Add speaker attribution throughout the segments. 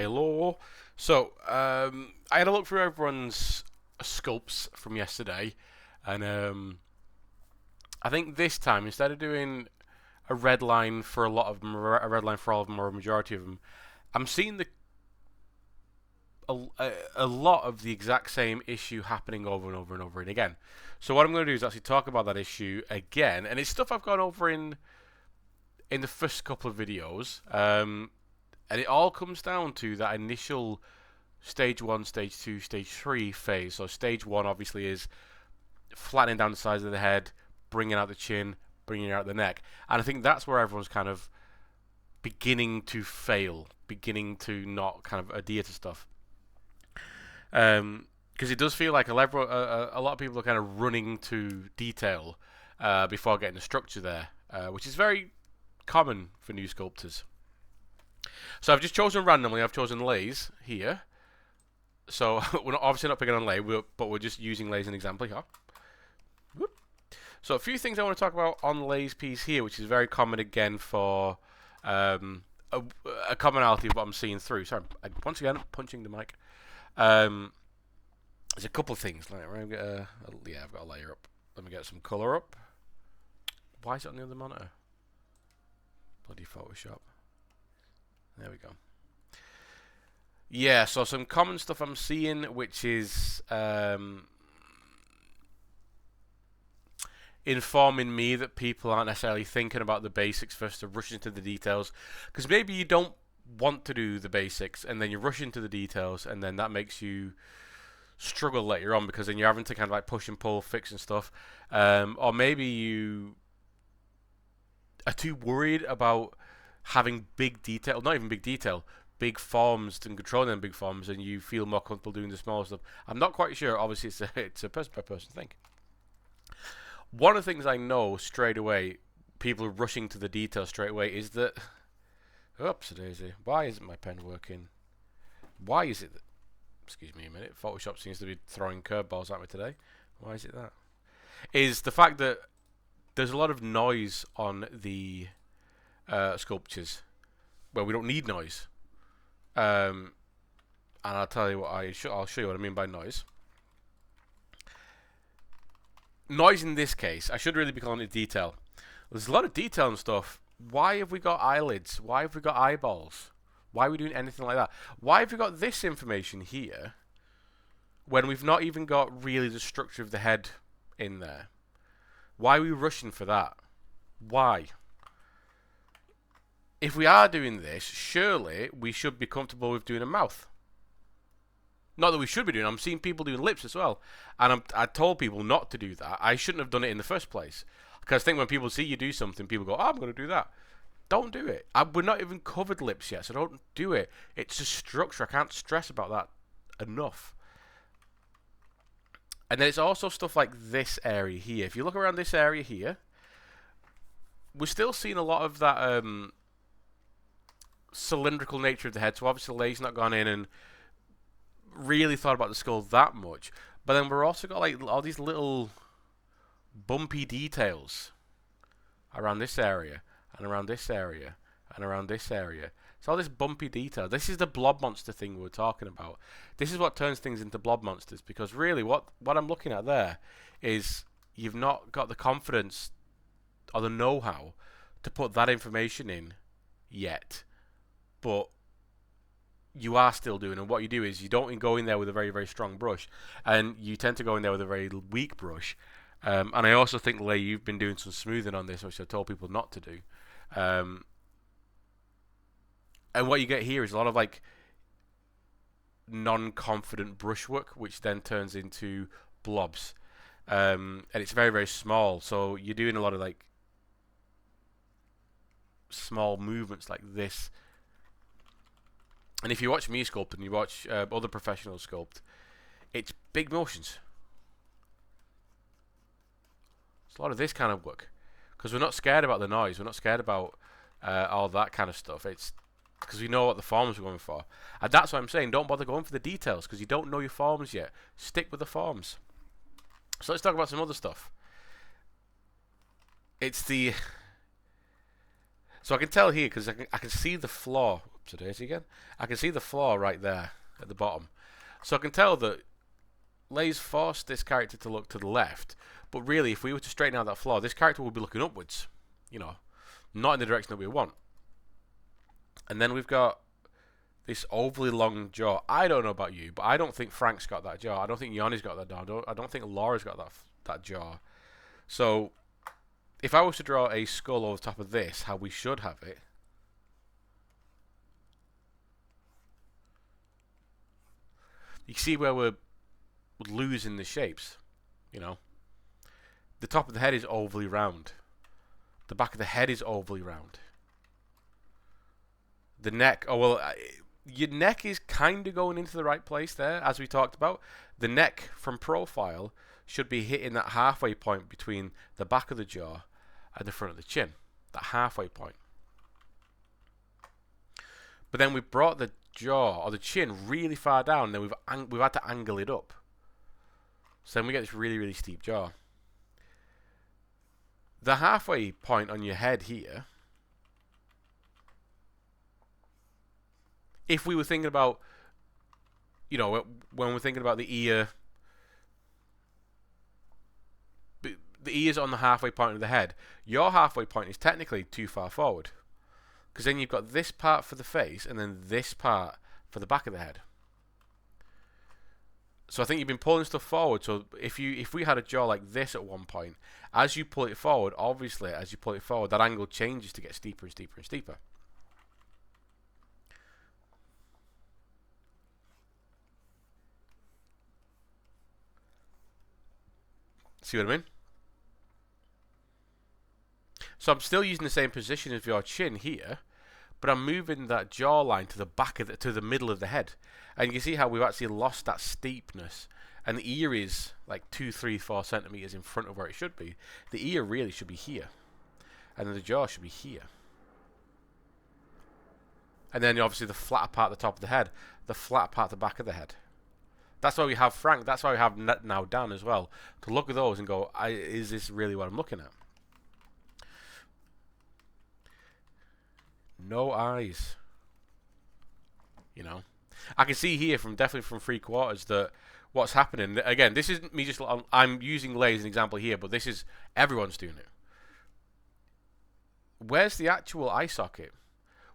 Speaker 1: Hello. So, I had a look through everyone's sculpts from yesterday, and I think this time, instead of doing a red line for a lot of them, or a red line for all of them, or a majority of them, I'm seeing a lot of the exact same issue happening over and over and over and again. So what I'm going to do is actually talk about that issue again, and it's stuff I've gone over in the first couple of videos, and it all comes down to that initial stage 1, stage 2, stage 3 phase. So stage 1 obviously is flattening down the sides of the head, bringing out the chin, bringing out the neck, and I think that's where everyone's kind of beginning to fail, beginning to not kind of adhere to stuff. Because it does feel like a lot of people are kind of running to detail before getting the structure there, which is very common for new sculptors. So I've just chosen randomly. I've chosen Lays here. So we're obviously not picking on Lay, but we're just using Lay as an example here. So a few things I want to talk about on Lay's piece here, which is very common again for a commonality of what I'm seeing through. Sorry, once again, punching the mic. There's a couple of things. I've got a layer up. Let me get some colour up. Why is it on the other monitor? Bloody Photoshop. There we go. Yeah, so some common stuff I'm seeing, which is informing me that people aren't necessarily thinking about the basics first, to rush into the details. Because maybe you don't want to do the basics, and then you rush into the details, and then that makes you struggle later on, because then you're having to kind of like push and pull, fix and stuff. Or maybe you are too worried about having big detail, not even big detail, big forms and controlling them big forms, and you feel more comfortable doing the smaller stuff. I'm not quite sure. Obviously, it's a person by person thing. One of the things I know straight away, people rushing to the detail straight away, is that, oops, daisy, why isn't my pen working? Why is it that, excuse me a minute, Photoshop seems to be throwing curveballs at me today. Why is it that? Is the fact that there's a lot of noise on the sculptures where we don't need noise. And I'll tell you what I'll show you what I mean by noise. Noise in this case, I should really be calling it detail. There's a lot of detail and stuff. Why have we got eyelids? Why have we got eyeballs? Why are we doing anything like that? Why have we got this information here when we've not even got really the structure of the head in there? Why are we rushing for that? Why? If we are doing this, surely we should be comfortable with doing a mouth. Not that we should be doing. I'm seeing people doing lips as well, and I told people not to do that. I shouldn't have done it in the first place, because I think when people see you do something, people go, "Oh, I'm going to do that." Don't do it. We're not even covered lips yet, so don't do it. It's a structure. I can't stress about that enough. And then it's also stuff like this area here. If you look around this area here, we're still seeing a lot of that cylindrical nature of the head. So obviously Lay's not gone in and really thought about the skull that much. But then we're also got like all these little bumpy details around this area, and around this area, and around this area. It's all this bumpy detail. This is the blob monster thing we were talking about. This is what turns things into blob monsters, because really what I'm looking at there is you've not got the confidence or the know-how to put that information in yet, but you are still doing. And what you do is you don't go in there with a very, very strong brush, and you tend to go in there with a very weak brush. And I also think, Lay, you've been doing some smoothing on this, which I told people not to do. And what you get here is a lot of like non-confident brushwork, which then turns into blobs. And it's very, very small. So you're doing a lot of like small movements like this. And if you watch me sculpt and you watch other professionals sculpt, it's big motions. It's a lot of this kind of work, because we're not scared about the noise. We're not scared about all that kind of stuff. It's because we know what the forms we're going for. And that's what I'm saying. Don't bother going for the details, because you don't know your forms yet. Stick with the forms. So let's talk about some other stuff. It's the So I can tell here because I can see the flaw. Oops, daisy again. I can see the flaw right there at the bottom. So I can tell that Lay's forced this character to look to the left, but really, if we were to straighten out that flaw, this character would be looking upwards, you know, not in the direction that we want. And then we've got this overly long jaw. I don't know about you, but I don't think Frank's got that jaw. I don't think Yanni's got that jaw. I don't think Laura's got that jaw. So, if I was to draw a skull over the top of this, how we should have it, you see where we're losing the shapes, you know. The top of the head is overly round. The back of the head is overly round. The neck, oh well, your neck is kind of going into the right place there, as we talked about. The neck from profile should be hitting that halfway point between the back of the jaw and the front of the chin. That halfway point. But then we brought the jaw or the chin really far down, then we've had to angle it up. So then we get this really, really steep jaw. The halfway point on your head here, if we were thinking about, you know, when we're thinking about the ear, the ear's on the halfway point of the head, your halfway point is technically too far forward. Because then you've got this part for the face and then this part for the back of the head. So I think you've been pulling stuff forward. So if we had a jaw like this at one point, as you pull it forward, obviously as you pull it forward, that angle changes to get steeper and steeper and steeper. See what I mean? So I'm still using the same position as your chin here, but I'm moving that jawline to the back of to the middle of the head. And you can see how we've actually lost that steepness. And the ear is like 2, 3, 4 centimeters in front of where it should be. The ear really should be here. And then the jaw should be here. And then obviously the flatter part at the top of the head, the flatter part at the back of the head. That's why we have Frank. That's why we have now Dan as well. To look at those and go, is this really what I'm looking at? No eyes. You know, I can see here definitely from 3/4 that what's happening. Again, this isn't me just. I'm using Lay as an example here, but this is everyone's doing it. Where's the actual eye socket?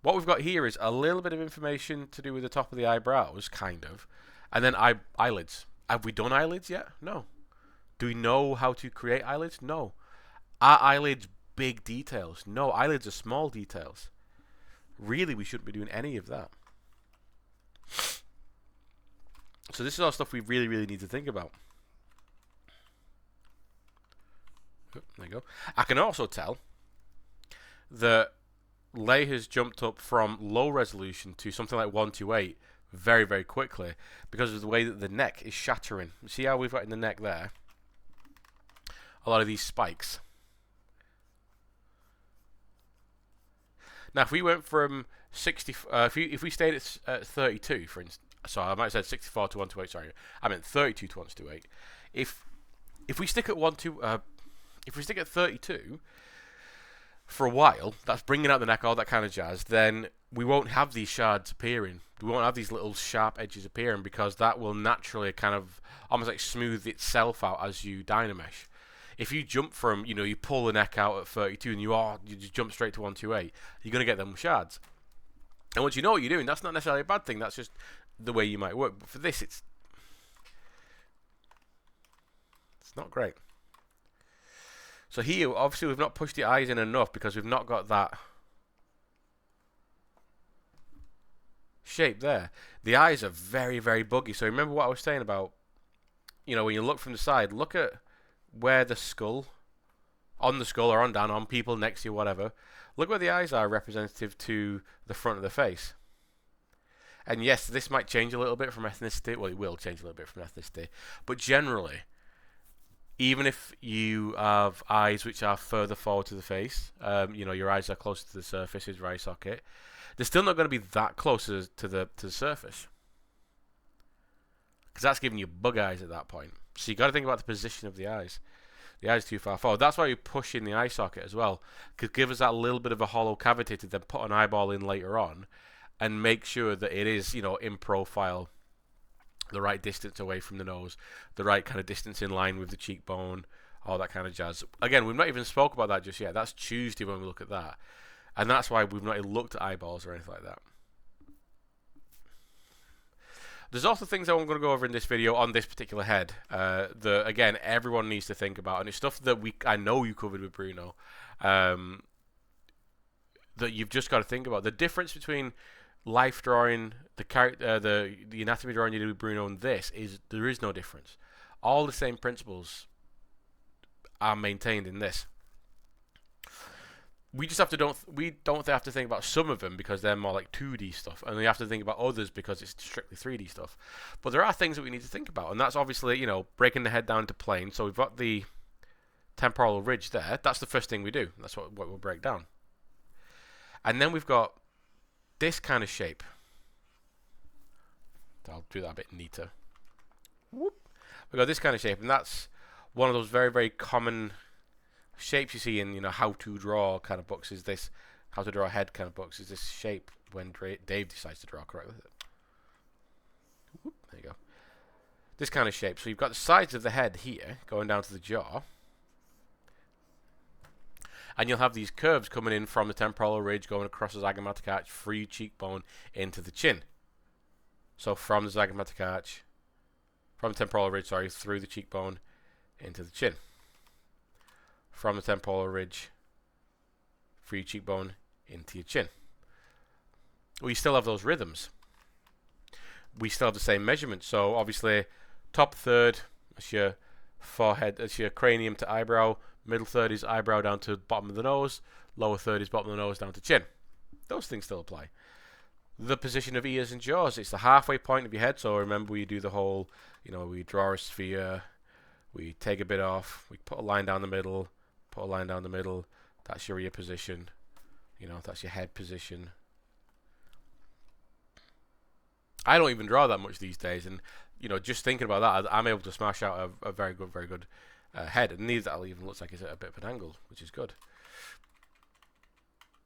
Speaker 1: What we've got here is a little bit of information to do with the top of the eyebrows, kind of, and then eyelids. Have we done eyelids yet? No. Do we know how to create eyelids? No. Are eyelids big details? No. Eyelids are small details. Really, we shouldn't be doing any of that. So this is all stuff we really, really need to think about. There you go. I can also tell that Lay has jumped up from low resolution to something like 128 very, very quickly because of the way that the neck is shattering. See how we've got in the neck there a lot of these spikes. Now, if we went from 60, if we stayed at 32, for instance, sorry, I might have said 64 to 128. Sorry, I meant 32 to 128. If we stick at if we stick at 32 for a while, that's bringing out the neck, all that kind of jazz. Then we won't have these shards appearing. We won't have these little sharp edges appearing because that will naturally kind of almost like smooth itself out as you dynamesh. If you jump from, you know, you pull the neck out at 32 and you just jump straight to 128, you're going to get them shards. And once you know what you're doing, that's not necessarily a bad thing. That's just the way you might work. But for this, it's not great. So here, obviously, we've not pushed the eyes in enough because we've not got that shape there. The eyes are very, very buggy. So remember what I was saying about, you know, when you look from the side, look at where the skull, on the skull or on down, on people next to you, whatever, look where the eyes are representative to the front of the face. And yes, this might change a little bit from ethnicity. Well, it will change a little bit from ethnicity. But generally, even if you have eyes which are further forward to the face, you know, your eyes are closer to the surface, is your eye socket, they're still not going to be that close to the surface. Because that's giving you bug eyes at that point. So you got to think about the position of the eyes. The eye's too far forward. That's why you push in the eye socket as well. Could give us that little bit of a hollow cavity to then put an eyeball in later on, and make sure that it is, you know, in profile, the right distance away from the nose, the right kind of distance in line with the cheekbone, all that kind of jazz. Again, we've not even spoke about that just yet. That's Tuesday when we look at that. And that's why we've not even looked at eyeballs or anything like that. There's also things I'm going to go over in this video on this particular head that, again, everyone needs to think about. And it's stuff that I know you covered with Bruno, that you've just got to think about. The difference between life drawing, the anatomy drawing you do with Bruno, and this is there is no difference. All the same principles are maintained in this. We just have to don't have to think about some of them because they're more like 2D stuff, and we have to think about others because it's strictly 3D stuff. But there are things that we need to think about, and that's obviously, you know, breaking the head down to plane. So we've got the temporal ridge there. That's the first thing we do. That's what we'll break down. And then we've got this kind of shape. I'll do that a bit neater. Whoop. We've got this kind of shape, and that's one of those very, very common shapes you see in, you know, how to draw kind of books. Is this how to draw a head kind of books? Is this shape when Dave decides to draw correctly? Whoop, there you go. This kind of shape. So you've got the sides of the head here going down to the jaw, and you'll have these curves coming in from the temporal ridge going across the zygomatic arch through your cheekbone into the chin. So from the zygomatic arch, from the temporal ridge, sorry, through the cheekbone into the chin. From the temporal ridge, through your cheekbone into your chin. We still have those rhythms. We still have the same measurement. So obviously, top third, that's your forehead, that's your cranium to eyebrow. Middle third is eyebrow down to bottom of the nose. Lower third is bottom of the nose down to chin. Those things still apply. The position of ears and jaws, it's the halfway point of your head. So remember, we do the whole, you know, we draw a sphere, we take a bit off, we put a line down the middle, put a line down the middle. That's your ear position. You know, that's your head position. I don't even draw that much these days, and you know, just thinking about that, I'm able to smash out a very good head, and these that even looks like it's at a bit of an angle, which is good.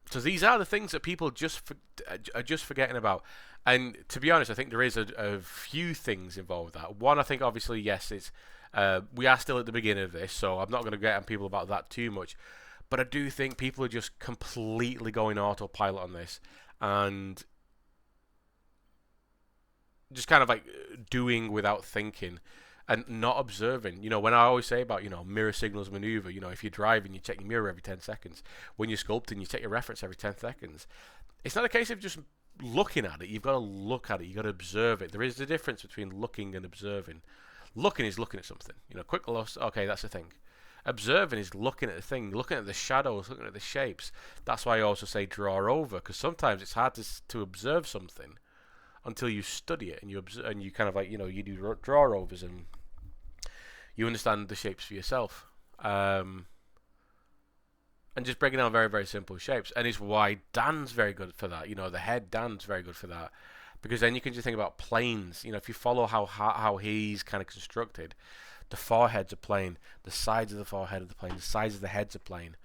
Speaker 1: So these are the things that people are just forgetting about. And to be honest, I think there is a few things involved with that. One, I think obviously, yes, it's we are still at the beginning of this, so I'm not going to get on people about that too much. But I do think people are just completely going autopilot on this, and just kind of like doing without thinking and not observing. You know, when I always say about, you know, mirror signals maneuver, you know, if you're driving, you check your mirror every 10 seconds. When you're sculpting, you check your reference every 10 seconds. It's not a case of just looking at it. You've got to look at it. You've got to observe it. There is a difference between looking and observing. Looking is looking at something. You know, quick loss, okay, that's a thing. Observing is looking at the thing, looking at the shadows, looking at the shapes. That's why I also say draw over, because sometimes it's hard to observe something until you study it and you observe, and you kind of like, you know, you do draw overs and you understand the shapes for yourself, and just breaking down very, very simple shapes. And it's why Dan's very good for that. You know, the head, Dan's very good for that, because then you can just think about planes. You know, if you follow how he's kind of constructed, the foreheads are plane, the sides of the forehead are the plane, the sides of the heads are plane,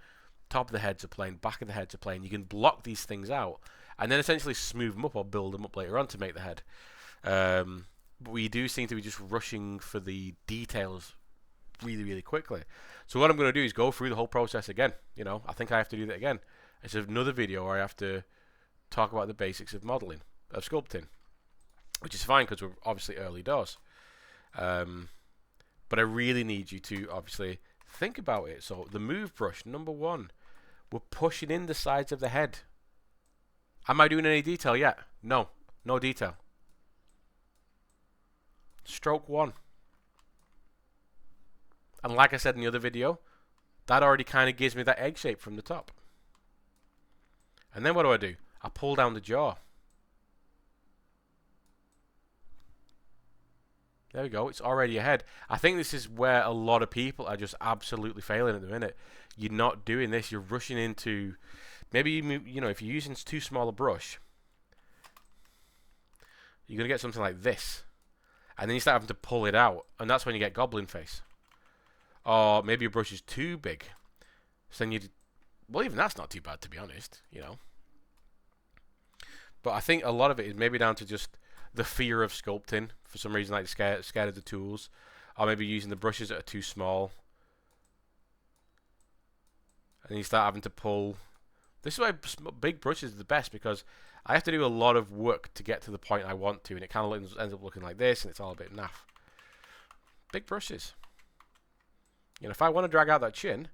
Speaker 1: top of the heads are plane, back of the heads are plane. You can block these things out and then essentially smooth them up or build them up later on to make the head. But we do seem to be just rushing for the details really, really quickly. So what I'm going to do is go through the whole process again. You know, I think I have to do that again. It's another video where I have to talk about the basics of modeling, of sculpting, which is fine because we're obviously early doors. But I really need you to obviously think about it. So the move brush, number one, we're pushing in the sides of the head. Am I doing any detail yet? No, no detail. Stroke one. And like I said in the other video, that already kind of gives me that egg shape from the top. And then what do? I pull down the jaw. There we go. It's already ahead. I think this is where a lot of people are just absolutely failing at the minute. You're not doing this. You're rushing into... Maybe, you know, if you're using too small a brush, you're going to get something like this. And then you start having to pull it out. And that's when you get goblin face. or maybe your brush is too big. So then well, even that's not too bad, to be honest, you know. But I think a lot of it is maybe down to just the fear of sculpting. For some reason, like scared of the tools, or maybe using the brushes that are too small. And you start having to pull. This is why big brushes are the best, because I have to do a lot of work to get to the point I want to, and it kind of ends up looking like this, and it's all a bit naff. Big brushes. You know, if I want to drag out that chin,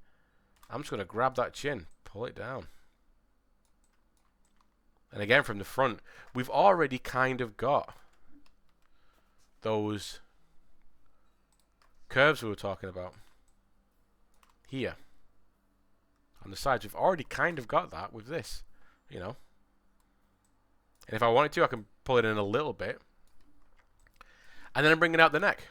Speaker 1: I'm just going to grab that chin, pull it down. And again, from the front, we've already kind of got those curves we were talking about here. On the sides, we've already kind of got that with this, you know. And if I wanted to, I can pull it in a little bit. And then I'm bringing out the neck.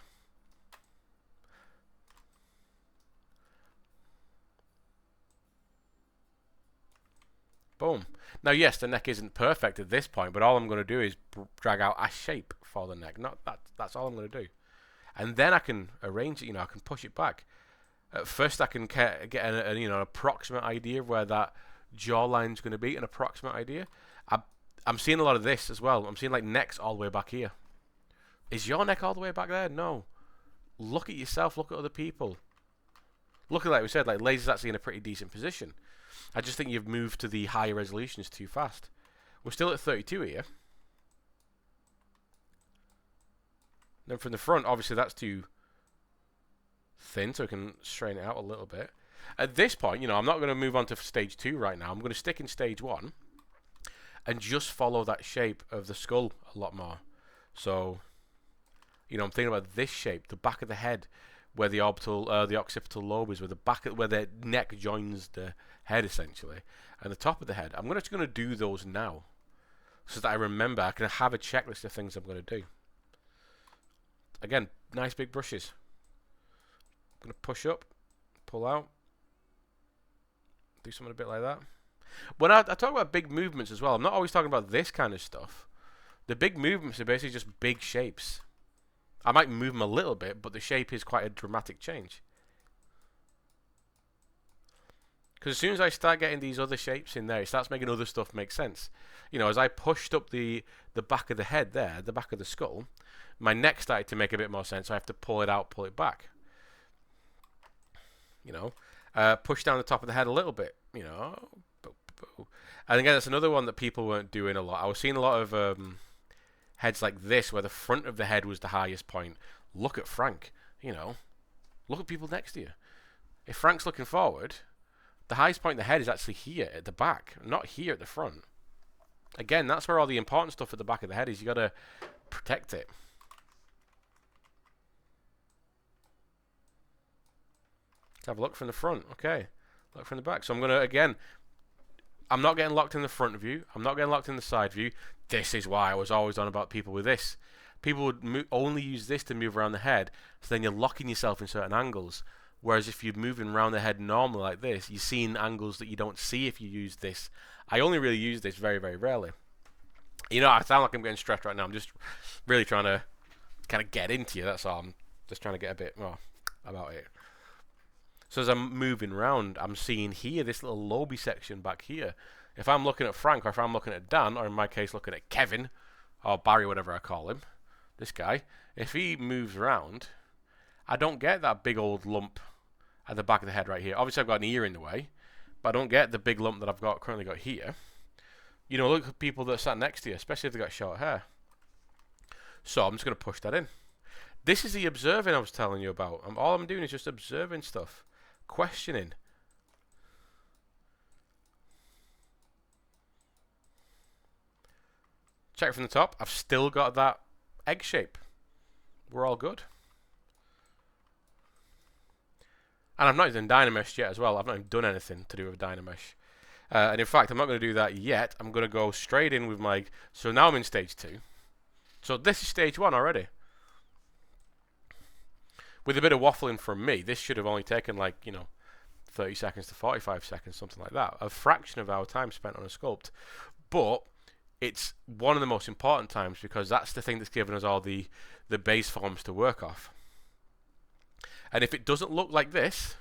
Speaker 1: Boom. Now, yes, the neck isn't perfect at this point, but all I'm going to do is drag out a shape for the neck. Not that. That's all I'm going to do. And then I can arrange it, you know, I can push it back. At first, I can get an you know, approximate idea of where that jawline's going to be, an approximate idea. I'm seeing a lot of this as well. I'm seeing like necks all the way back here. Is your neck all the way back there? No. Look at yourself. Look at other people. Look at, like we said, like Laser's actually in a pretty decent position. I just think you've moved to the higher resolutions too fast. We're still at 32 here. Then from the front, obviously that's too thin, so we can straighten it out a little bit. At this point, you know, I'm not going to move on to stage 2 right now. I'm going to stick in stage 1 and just follow that shape of the skull a lot more. So, you know, I'm thinking about this shape, the back of the head, where the occipital lobe is, where the neck joins the head essentially, and the top of the head. I'm just going to do those now, so that I remember. I can have a checklist of things I'm going to do. Again, nice big brushes. I'm going to push up, pull out, do something a bit like that. When I talk about big movements as well, I'm not always talking about this kind of stuff. The big movements are basically just big shapes. I might move them a little bit, but the shape is quite a dramatic change. Because as soon as I start getting these other shapes in there, it starts making other stuff make sense. You know, as I pushed up the back of the head there, the back of the skull, my neck started to make a bit more sense, so I have to pull it out, pull it back. You know, push down the top of the head a little bit, you know. And again, that's another one that people weren't doing a lot. I was seeing a lot of heads like this, where the front of the head was the highest point. Look at Frank, you know. Look at people next to you. If Frank's looking forward, the highest point of the head is actually here at the back, not here at the front. Again, that's where all the important stuff at the back of the head is. You got to protect it. Let's have a look from the front. Okay, look from the back. So I'm going to, again, I'm not getting locked in the front view. I'm not getting locked in the side view. This is why I was always on about people with this. People would only use this to move around the head, so then you're locking yourself in certain angles. Whereas if you're moving around the head normally like this, you're seeing angles that you don't see if you use this. I only really use this very, very rarely. You know, I sound like I'm getting stressed right now. I'm just really trying to kind of get into you. That's all. I'm just trying to get a bit more about it. So as I'm moving around, I'm seeing here this little lobey section back here. If I'm looking at Frank, or if I'm looking at Dan, or in my case looking at Kevin, or Barry, whatever I call him, this guy, if he moves around, I don't get that big old lump at the back of the head right here. Obviously I've got an ear in the way, but I don't get the big lump that I've currently got here. You know, look at people that are sat next to you, especially if they've got short hair. So I'm just going to push that in. This is the observing I was telling you about. All I'm doing is just observing stuff. Questioning. Check from the top. I've still got that egg shape. We're all good. And I've not even Dynamesh yet as well. I've not even done anything to do with Dynamesh. And in fact, I'm not going to do that yet. I'm going to go straight in with my... So now I'm in stage 2. So this is stage 1 already. With a bit of waffling from me, this should have only taken like, you know, 30 seconds to 45 seconds, something like that. A fraction of our time spent on a sculpt. But it's one of the most important times, because that's the thing that's given us all the base forms to work off. And if it doesn't look like this,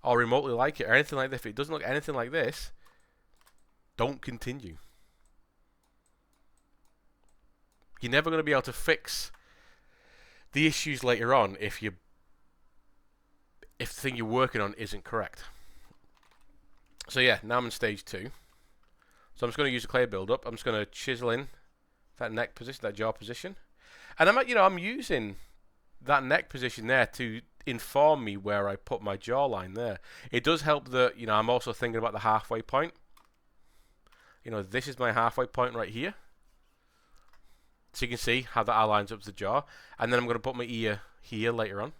Speaker 1: or remotely like it, or anything like this, if it doesn't look anything like this, don't continue. You're never going to be able to fix the issues later on if the thing you're working on isn't correct. So yeah, now I'm in stage 2. So I'm just going to use the clay build-up. I'm just going to chisel in that neck position, that jaw position, and I'm using that neck position there to inform me where I put my jawline there. It does help that I'm also thinking about the halfway point. This is my halfway point right here. So you can see how that lines up to the jaw. And then I'm going to put my ear here later on.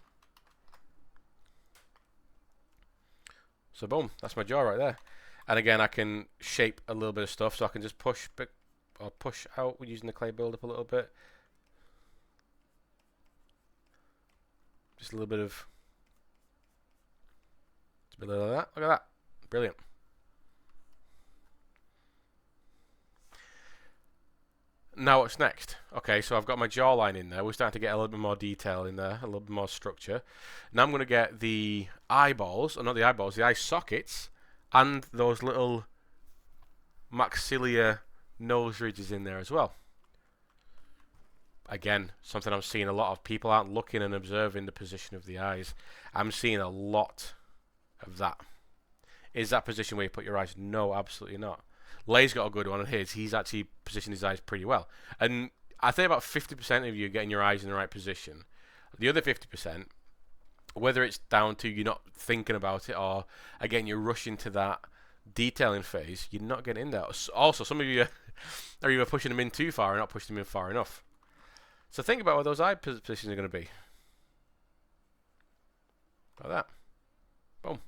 Speaker 1: So boom, that's my jaw right there. And again, I can shape a little bit of stuff. So I can just push out using the clay build-up a little bit. Just a little bit of that. Look at that. Brilliant. Now what's next? Okay, so I've got my jawline in there. We're starting to get a little bit more detail in there, a little bit more structure. Now I'm going to get the eyeballs, or not the eyeballs, the eye sockets, and those little maxilla nose ridges in there as well. Again, something I'm seeing a lot of. People aren't looking and observing the position of the eyes. I'm seeing a lot of that. Is that position where you put your eyes? No, absolutely not. Lay's got a good one on his. He's actually positioned his eyes pretty well. And I think about 50% of you are getting your eyes in the right position. The other 50%, whether it's down to you're not thinking about it or, again, you're rushing to that detailing phase, you're not getting in there. Also, some of you are either pushing them in too far or not pushing them in far enough. So think about where those eye positions are going to be. Like that. Boom.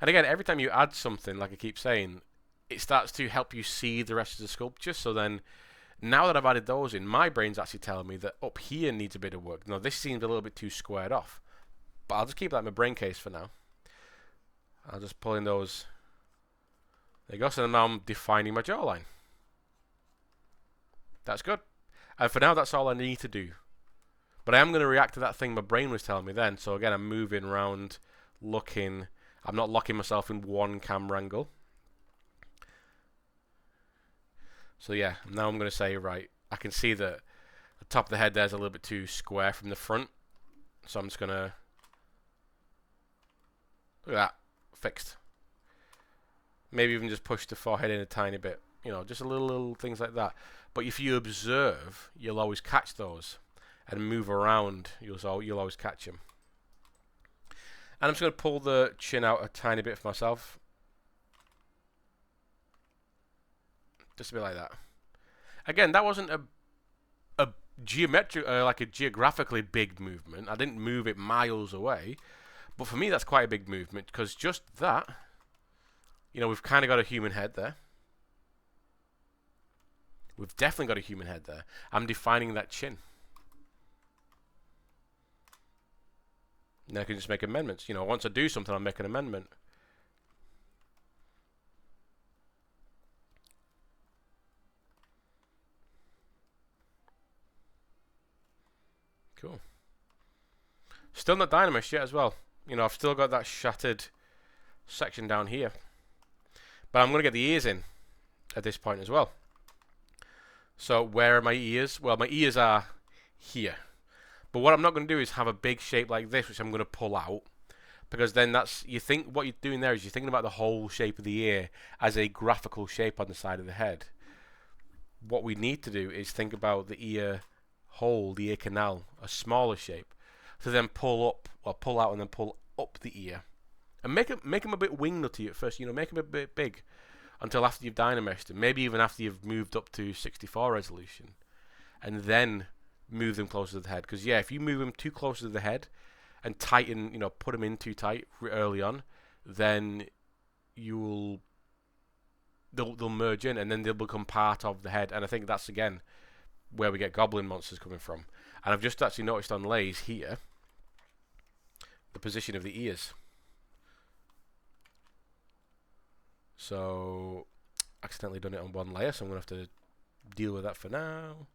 Speaker 1: And again, every time you add something, like I keep saying, it starts to help you see the rest of the sculpture. So then, now that I've added those in, my brain's actually telling me that up here needs a bit of work. Now, this seems a little bit too squared off. But I'll just keep that in my brain case for now. I'll just pull in those. There you go. So now I'm defining my jawline. That's good. And for now, that's all I need to do. But I am going to react to that thing my brain was telling me then. So again, I'm moving around, looking. I'm not locking myself in one camera angle. So yeah, now I'm going to say, right, I can see that the top of the head there's a little bit too square from the front. So I'm just going to, look at that, fixed. Maybe even just push the forehead in a tiny bit. Just a little things like that. But if you observe, you'll always catch those. And move around, you'll always catch them. And I'm just going to pull the chin out a tiny bit for myself. Just a bit like that. Again, that wasn't a geographically big movement. I didn't move it miles away. But for me, that's quite a big movement. Because just that, we've kind of got a human head there. We've definitely got a human head there. I'm defining that chin. Now I can just make amendments. Once I do something, I'll make an amendment. Cool. Still not Dynamesh yet as well. I've still got that shattered section down here. But I'm going to get the ears in at this point as well. So where are my ears? Well, my ears are here. But what I'm not going to do is have a big shape like this, which I'm going to pull out. Because then what you're doing there is you're thinking about the whole shape of the ear as a graphical shape on the side of the head. What we need to do is think about the ear hole, the ear canal, a smaller shape. So then pull out and then pull up the ear. And make them a bit wingnutty at first, make them a bit big. Until after you've Dynameshed them. Maybe even after you've moved up to 64 resolution. And then move them closer to the head, because if you move them too close to the head and tighten, put them in too tight early on, then they'll merge in and then they'll become part of the head. And I think that's again where we get goblin monsters coming from. And I've just actually noticed on Lay's here the position of the ears. So accidentally done it on one layer, so I'm gonna have to deal with that for now.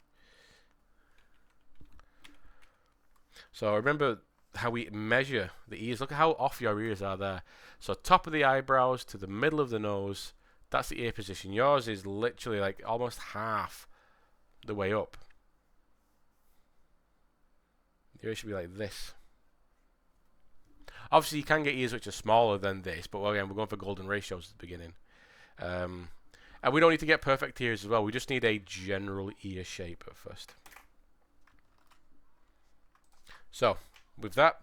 Speaker 1: So remember how we measure the ears. Look at how off your ears are there. So top of the eyebrows to the middle of the nose, that's the ear position. Yours is literally like almost half the way up. Your ear should be like this. Obviously, you can get ears which are smaller than this, but again, we're going for golden ratios at the beginning. And we don't need to get perfect ears as well. We just need a general ear shape at first. So, with that,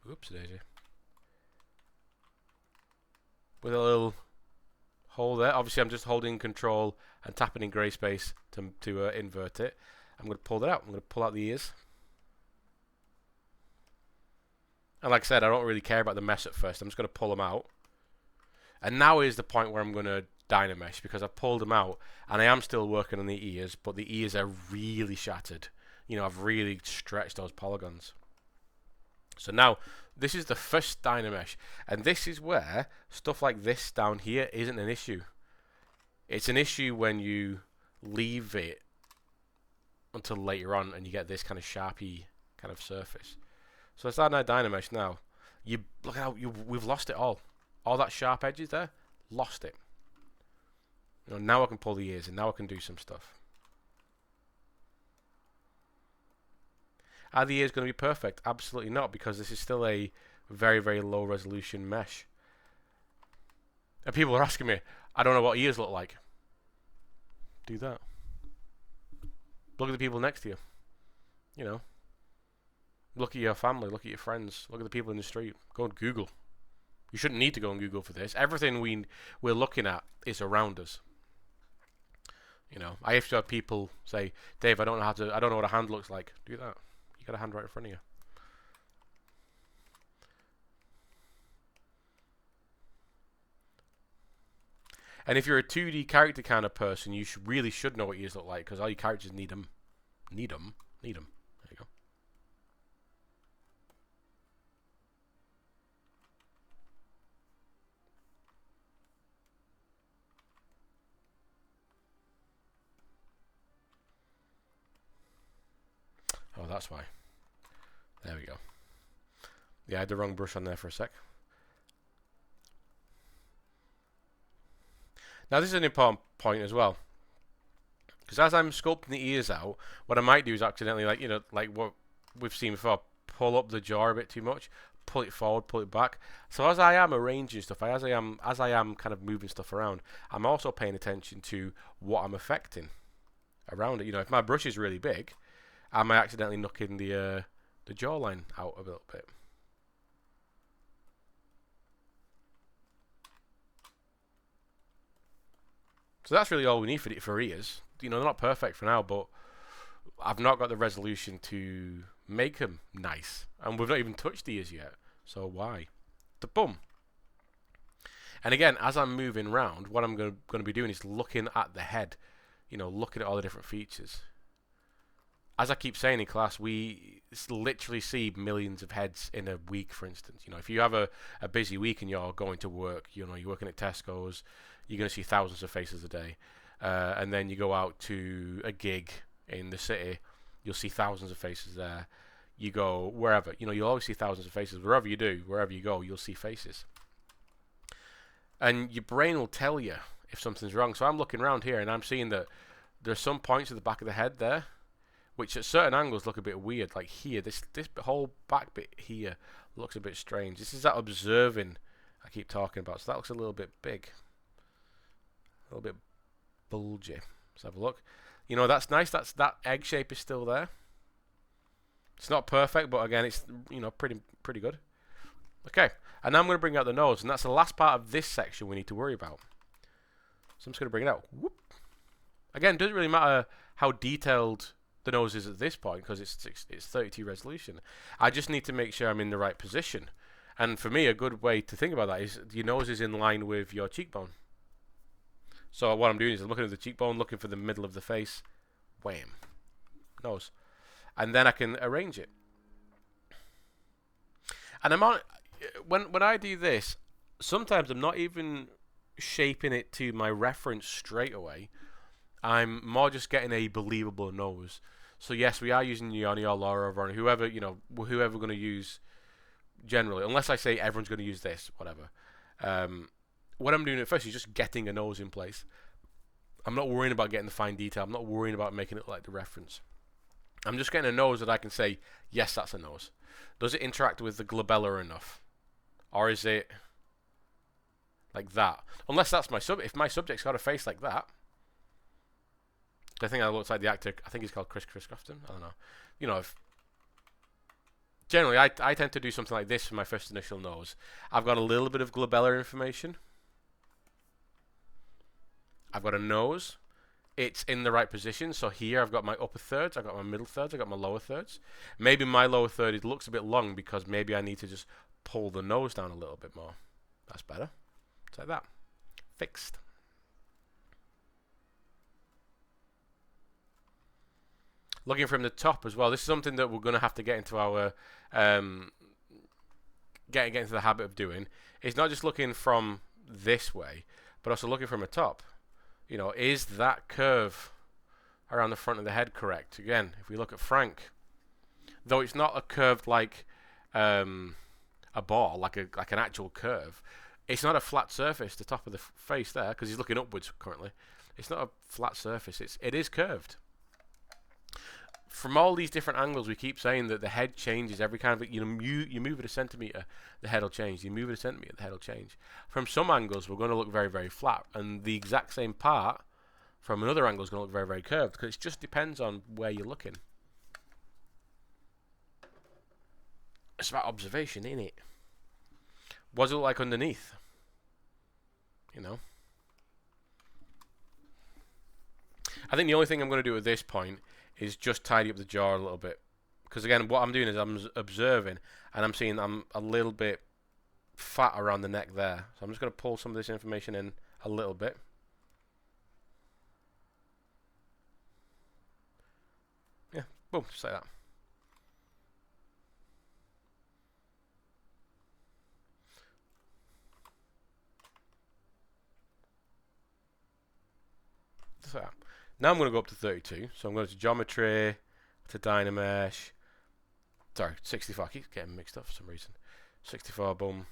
Speaker 1: oops, daisy. With a little hole there. Obviously, I'm just holding control and tapping in grey space to invert it. I'm going to pull that out. I'm going to pull out the ears. And like I said, I don't really care about the mesh at first. I'm just going to pull them out. And now is the point where I'm going to Dynamesh, because I've pulled them out and I am still working on the ears, but the ears are really shattered. You know, I've really stretched those polygons. So now, this is the first Dynamesh, and this is where stuff like this down here isn't an issue. It's an issue when you leave it until later on and you get this kind of sharpy kind of surface. So let's add our Dynamesh now. You look at how we've lost it all. All that sharp edges there, lost it. You know, now I can pull the ears and now I can do some stuff. Are the ears going to be perfect? Absolutely not, because this is still a very, very low resolution mesh. And people are asking me, I don't know what ears look like. Do that. Look at the people next to you. You know. Look at your family, look at your friends, look at the people in the street. Go on Google. You shouldn't need to go on Google for this. Everything we're looking at is around us. You know, I have to have people say, Dave, I don't know what a hand looks like. Do that. You got a hand right in front of you. And if you're a 2D character kind of person, you really should know what ears look like, because all your characters need them. Need them. There you go. Oh, that's why. There we go. Yeah, I had the wrong brush on there for a sec. Now this is an important point as well, because as I'm sculpting the ears out, what I might do is accidentally, like, you know, like what we've seen before, pull up the jaw a bit too much, pull it forward, pull it back. So as I am arranging stuff, as I am kind of moving stuff around, I'm also paying attention to what I'm affecting around it. You know, if my brush is really big, I might accidentally knocking the jawline out a little bit. So that's really all we need for ears. You know, they're not perfect for now, but I've not got the resolution to make them nice. And we've not even touched the ears yet. So why? The boom. And again, as I'm moving around, what I'm going to be doing is looking at the head. You know, looking at all the different features. As I keep saying in class, we literally see millions of heads in a week, for instance. You know, if you have a busy week and you're going to work, you know, you're working at Tesco's, you're going to see thousands of faces a day. And then you go out to a gig in the city, you'll see thousands of faces there. You go wherever, you know, you'll always see thousands of faces. Wherever you go, you'll see faces. And your brain will tell you if something's wrong. So I'm looking around here and I'm seeing that there's some points at the back of the head there, which at certain angles look a bit weird. Like here, this whole back bit here looks a bit strange. This is that observing I keep talking about. So that looks a little bit big. A little bit bulgy. Let's have a look. You know, that's nice. That egg shape is still there. It's not perfect, but again, it's, you know, pretty good. Okay, and now I'm going to bring out the nose, and that's the last part of this section we need to worry about. So I'm just going to bring it out. Whoop. Again, it doesn't really matter how detailed the nose is at this point, because it's 32 resolution. I just need to make sure I'm in the right position. And for me, a good way to think about that is your nose is in line with your cheekbone. So what I'm doing is I'm looking at the cheekbone, looking for the middle of the face. Wham. Nose. And then I can arrange it. And I'm on, when I do this, sometimes I'm not even shaping it to my reference straight away. I'm more just getting a believable nose. So yes, we are using Yoni or Laura or whoever, whoever we're going to use generally, unless I say everyone's going to use this, whatever. What I'm doing at first is just getting a nose in place. I'm not worrying about getting the fine detail. I'm not worrying about making it like the reference. I'm just getting a nose that I can say, yes, that's a nose. Does it interact with the glabella enough? Or is it like that? Unless that's my if my subject's got a face like that. I think that looks like the actor. I think he's called Chris Crofton. I don't know. Generally, I tend to do something like this for my first initial nose. I've got a little bit of glabellar information. I've got a nose. It's in the right position. So here I've got my upper thirds, I've got my middle thirds, I've got my lower thirds. Maybe my lower third, it looks a bit long because maybe I need to just pull the nose down a little bit more. That's better. It's like that. Fixed. Looking from the top as well. This is something that we're going to have to get into our get into the habit of doing. It's not just looking from this way, but also looking from the top. Is that curve around the front of the head correct? Again, if we look at Frank, though it's not a curved like a ball, like an actual curve, it's not a flat surface. The top of the face there, because he's looking upwards currently. It's not a flat surface. It is curved. From all these different angles, we keep saying that the head changes every kind of, you move it a centimeter, the head will change. You move it a centimeter, the head will change. From some angles, we're going to look very, very flat, and the exact same part from another angle is going to look very, very curved, because it just depends on where you're looking. It's about observation, isn't it? What does it look like underneath? I think the only thing I'm going to do at this point is just tidy up the jaw a little bit. Because again, what I'm doing is I'm observing, and I'm seeing I'm a little bit fat around the neck there. So I'm just going to pull some of this information in a little bit. Yeah, boom, just like that. Just like that. Now I'm going to go up to 32. So I'm going to geometry, to Dynamesh. Sorry, 64. I keep getting mixed up for some reason. 64, boom.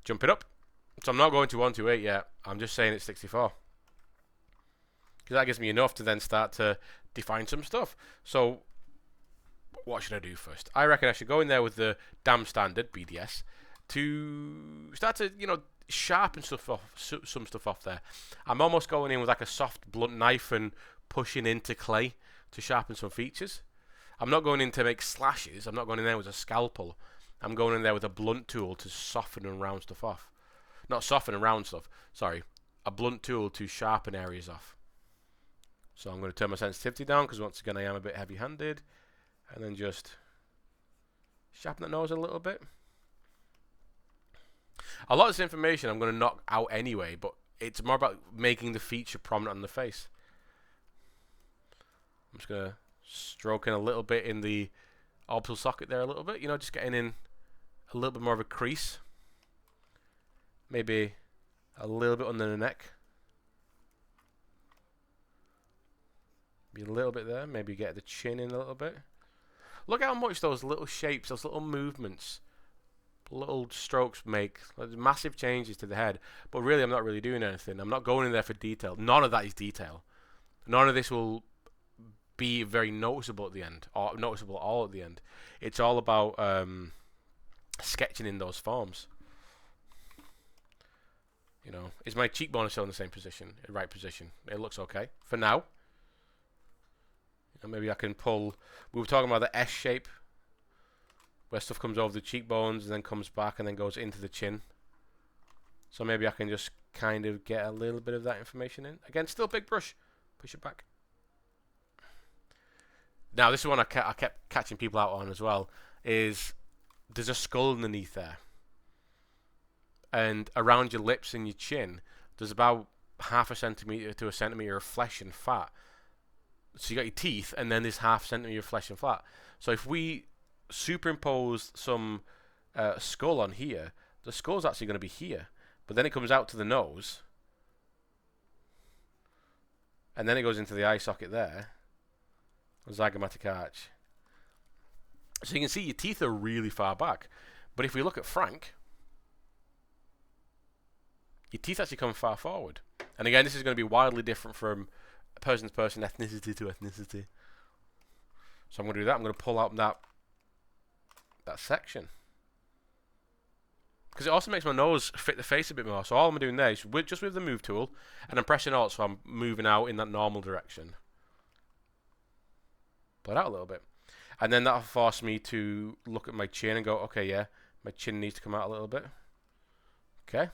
Speaker 1: Jump it up. So I'm not going to 128 yet. I'm just saying it's 64. Because that gives me enough to then start to define some stuff. So what should I do first? I reckon I should go in there with the damn standard, BDS, to start to, sharpen stuff off, some stuff off there. I'm almost going in with like a soft blunt knife and pushing into clay to sharpen some features. I'm not going in to make slashes. I'm not going in there with a scalpel. I'm going in there with a blunt tool to soften and round stuff off. Not soften and round stuff. Sorry. A blunt tool to sharpen areas off. So I'm going to turn my sensitivity down because once again I am a bit heavy-handed. And then just sharpen the nose a little bit. A lot of this information I'm going to knock out anyway, but it's more about making the feature prominent on the face. I'm just going to stroke in a little bit in the orbital socket there a little bit, just getting in a little bit more of a crease. Maybe a little bit under the neck. Maybe a little bit there. Maybe get the chin in a little bit. Look how much those little shapes, those little movements, little strokes make massive changes to the head. But really, I'm not really doing anything. I'm not going in there for detail. None of that is detail. None of this will be very noticeable at the end, or noticeable at all at the end. It's all about sketching in those forms. Is my cheekbone still in the same position, the right position? It looks okay for now. Maybe I can pull. We were talking about the S shape, where stuff comes over the cheekbones and then comes back and then goes into the chin. So maybe I can just kind of get a little bit of that information in. Again, still big brush. Push it back. Now, this is one I kept catching people out on as well, is there's a skull underneath there. And around your lips and your chin, there's about half a centimetre to a centimetre of flesh and fat. So you got your teeth, and then there's half a centimetre of flesh and fat. So if we superimpose some skull on here, the skull's actually going to be here. But then it comes out to the nose, and then it goes into the eye socket there. zygomatic arch. So you can see your teeth are really far back. But if we look at Frank, your teeth actually come far forward. And again, this is going to be wildly different from person to person, ethnicity to ethnicity. So I'm going to do that. I'm going to pull out that section. Because it also makes my nose fit the face a bit more. So all I'm doing there is just with the move tool, and I'm pressing Alt, so I'm moving out in that normal direction. Pull it out a little bit. And then that'll force me to look at my chin and go, okay, yeah, my chin needs to come out a little bit. Okay.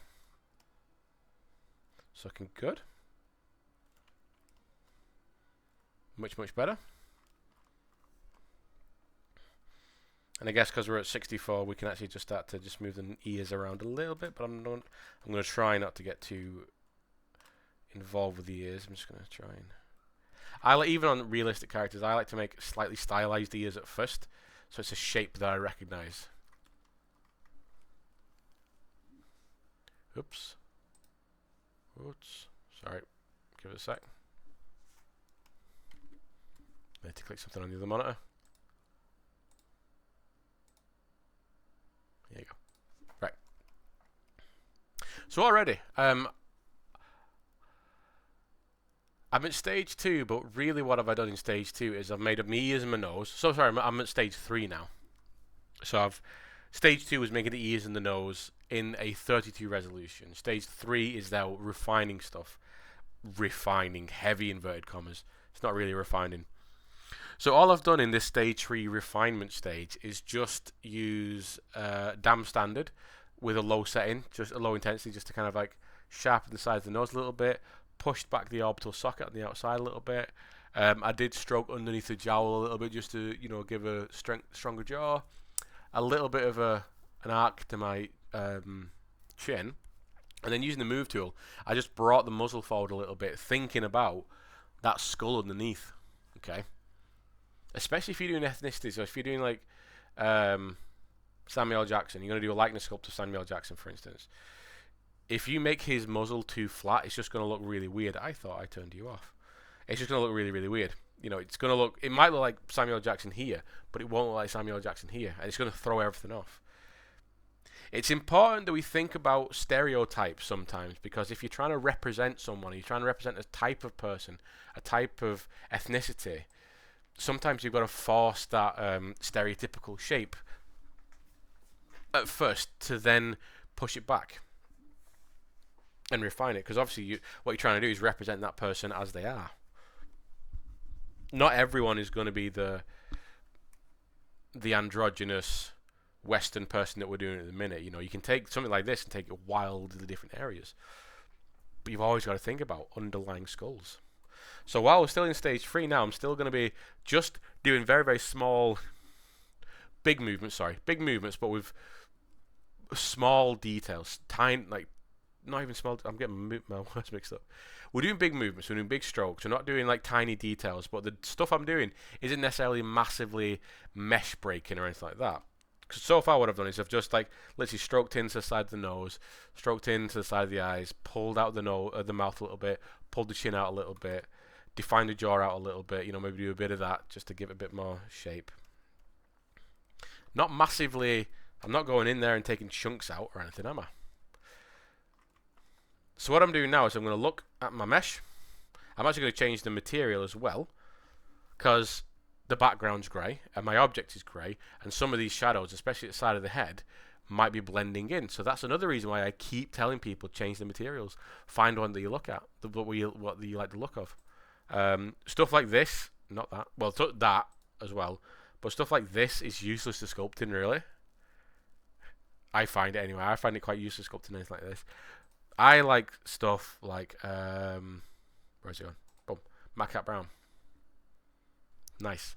Speaker 1: It's looking good. Much, much better. And I guess because we're at 64, we can actually just start to just move the ears around a little bit. But I'm going to try not to get too involved with the ears. I'm just going to try and... even on realistic characters, I like to make slightly stylized ears at first, so it's a shape that I recognize. Oops. Oops. Sorry. Give it a sec. I need to click something on the other monitor. There you go. Right. So already, I'm at stage 2, but really what have I done in stage 2 is I've made up my ears and my nose. So sorry, I'm at stage 3 now. So stage 2 is making the ears and the nose in a 32 resolution. Stage 3 is now refining stuff. Refining, heavy inverted commas. It's not really refining. So all I've done in this stage 3 refinement stage is just use dam standard with a low setting, just a low intensity, just to kind of like sharpen the sides of the nose a little bit. Pushed back the orbital socket on the outside a little bit. I did stroke underneath the jowl a little bit just to, you know, give a stronger jaw. A little bit of an arc to my chin. And then using the move tool, I just brought the muzzle forward a little bit, thinking about that skull underneath. Okay? Especially if you're doing ethnicity. So if you're doing like Samuel Jackson, you're going to do a likeness sculpt of Samuel Jackson, for instance. If you make his muzzle too flat, it's just going to look really weird. I thought I turned you off. It's just going to look really, really weird. You know, it's going to look... It might look like Samuel Jackson here, but it won't look like Samuel Jackson here. And it's going to throw everything off. It's important that we think about stereotypes sometimes, because if you're trying to represent someone, you're trying to represent a type of person, a type of ethnicity, sometimes you've got to force that stereotypical shape at first to then push it back and refine it, because obviously what you're trying to do is represent that person as they are. Not everyone is going to be the androgynous Western person that we're doing at the minute. You know, you can take something like this and take it wildly different areas, but you've always got to think about underlying skulls. So while we're still in stage 3 now, I'm still going to be just doing very, very small, big movements, but with small details, tiny, like, not even small. I'm getting my words mixed up. We're doing big movements. We're doing big strokes. We're not doing like tiny details. But the stuff I'm doing isn't necessarily massively mesh breaking or anything like that. Because so far what I've done is I've just like literally stroked into the side of the nose, stroked into the side of the eyes, pulled out the mouth a little bit, pulled the chin out a little bit, defined the jaw out a little bit. You know, maybe do a bit of that just to give it a bit more shape. Not massively. I'm not going in there and taking chunks out or anything, am I? So what I'm doing now is I'm going to look at my mesh. I'm actually going to change the material as well, because the background's grey and my object is grey, and some of these shadows, especially at the side of the head, might be blending in. So that's another reason why I keep telling people change the materials. Find one that you look at, what you like the look of. Stuff like this, not that, well, that as well, but stuff like this is useless to sculpting, really. I find it anyway. I find it quite useless sculpting anything like this. I like stuff like, where's it going? Boom. Matt Cat Brown. Nice.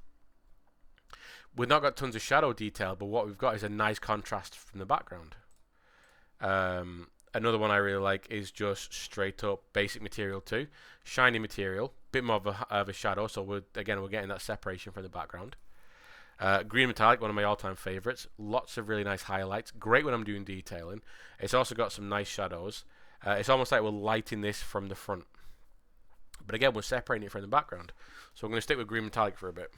Speaker 1: We've not got tons of shadow detail, but what we've got is a nice contrast from the background. Another one I really like is just straight up basic material too. Shiny material, bit more of a shadow, so we're getting that separation from the background. Green metallic, one of my all-time favorites. Lots of really nice highlights. Great when I'm doing detailing. It's also got some nice shadows. It's almost like we're lighting this from the front. But again, we're separating it from the background. So I'm going to stick with green metallic for a bit.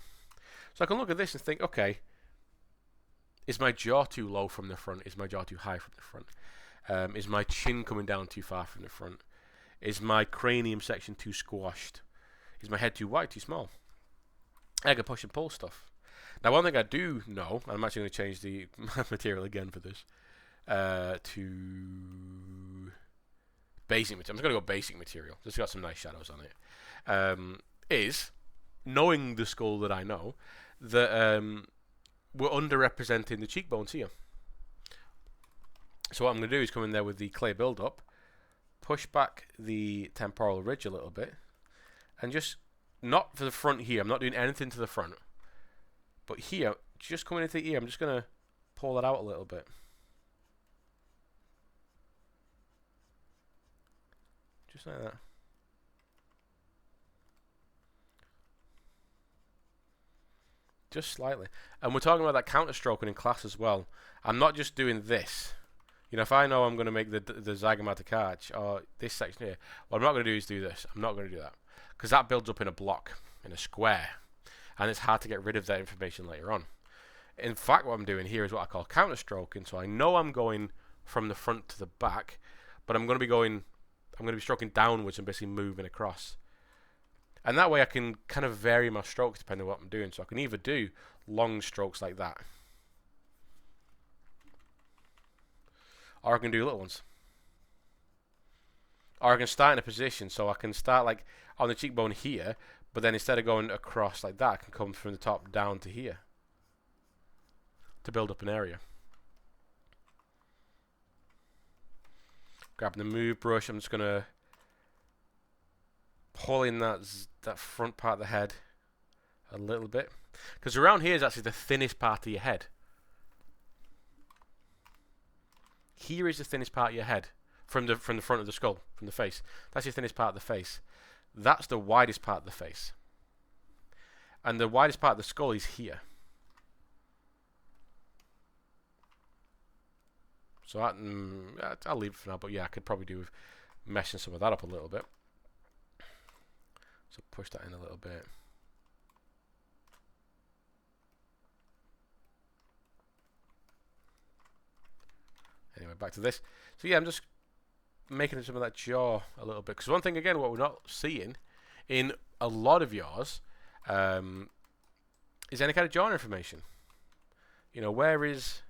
Speaker 1: So I can look at this and think, okay, is my jaw too low from the front? Is my jaw too high from the front? Is my chin coming down too far from the front? Is my cranium section too squashed? Is my head too wide, too small? I can push and pull stuff. Now, one thing I do know, and I'm actually going to change the material again for this, to basic material. I'm just going to go basic material. Just got some nice shadows on it. Is knowing the skull that I know, that we're underrepresenting the cheekbones here. So what I'm going to do is come in there with the clay build-up, push back the temporal ridge a little bit, and just, not for the front here, I'm not doing anything to the front, but here, just coming into the ear, I'm just going to pull that out a little bit. Just like that. Just slightly. And we're talking about that counter stroking in class as well. I'm not just doing this. You know, if I know I'm going to make the zygomatic arch, or this section here, what I'm not going to do is do this. I'm not going to do that. Because that builds up in a block, in a square. And it's hard to get rid of that information later on. In fact, what I'm doing here is what I call counter stroking. So I know I'm going from the front to the back, but I'm going to be stroking downwards and basically moving across. And that way I can kind of vary my strokes depending on what I'm doing. So I can either do long strokes like that, or I can do little ones. Or I can start in a position, so I can start like on the cheekbone here, but then instead of going across like that, I can come from the top down to here to build up an area. Grabbing the move brush, I'm just going to pull in that front part of the head a little bit. Because around here is actually the thinnest part of your head. Here is the thinnest part of your head. From the front of the skull, from the face. That's your thinnest part of the face. That's the widest part of the face. And the widest part of the skull is here. So I'll leave it for now, but yeah, I could probably do with meshing some of that up a little bit. So push that in a little bit. Anyway, back to this. So yeah, I'm just making some of that jaw a little bit. Because one thing, again, what we're not seeing in a lot of yours is any kind of jaw information. You know, where is...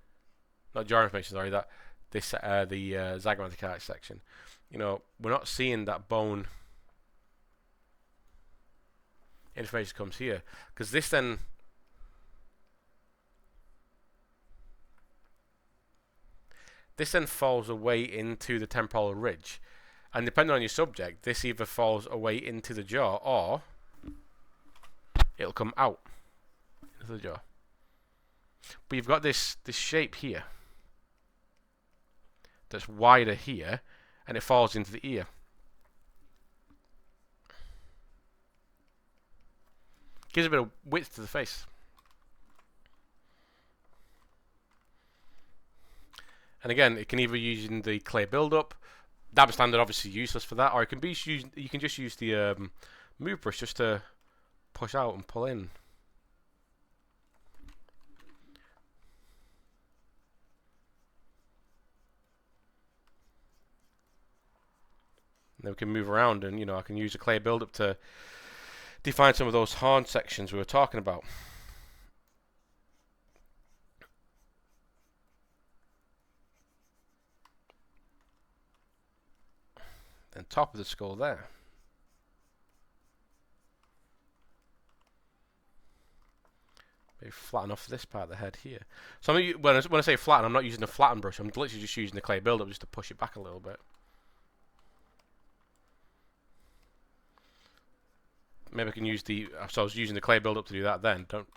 Speaker 1: Not jaw information, sorry, the zygomatic arch section. You know, we're not seeing that bone information comes here. Because this then... This then falls away into the temporal ridge. And depending on your subject, this either falls away into the jaw or it'll come out into the jaw. But you've got this shape here that's wider here, and it falls into the ear. Gives a bit of width to the face. And again, it can either use using the clay build-up. Dab standard obviously useless for that, or it can be used. You can just use the move brush just to push out and pull in. And then we can move around, and you know, I can use a clay build-up to define some of those horn sections we were talking about. And top of the skull there. Maybe flatten off this part of the head here. So when I say flatten, I'm not using a flatten brush. I'm literally just using the clay build-up just to push it back a little bit. Maybe I can use so I was using the clay build-up to do that then. Don't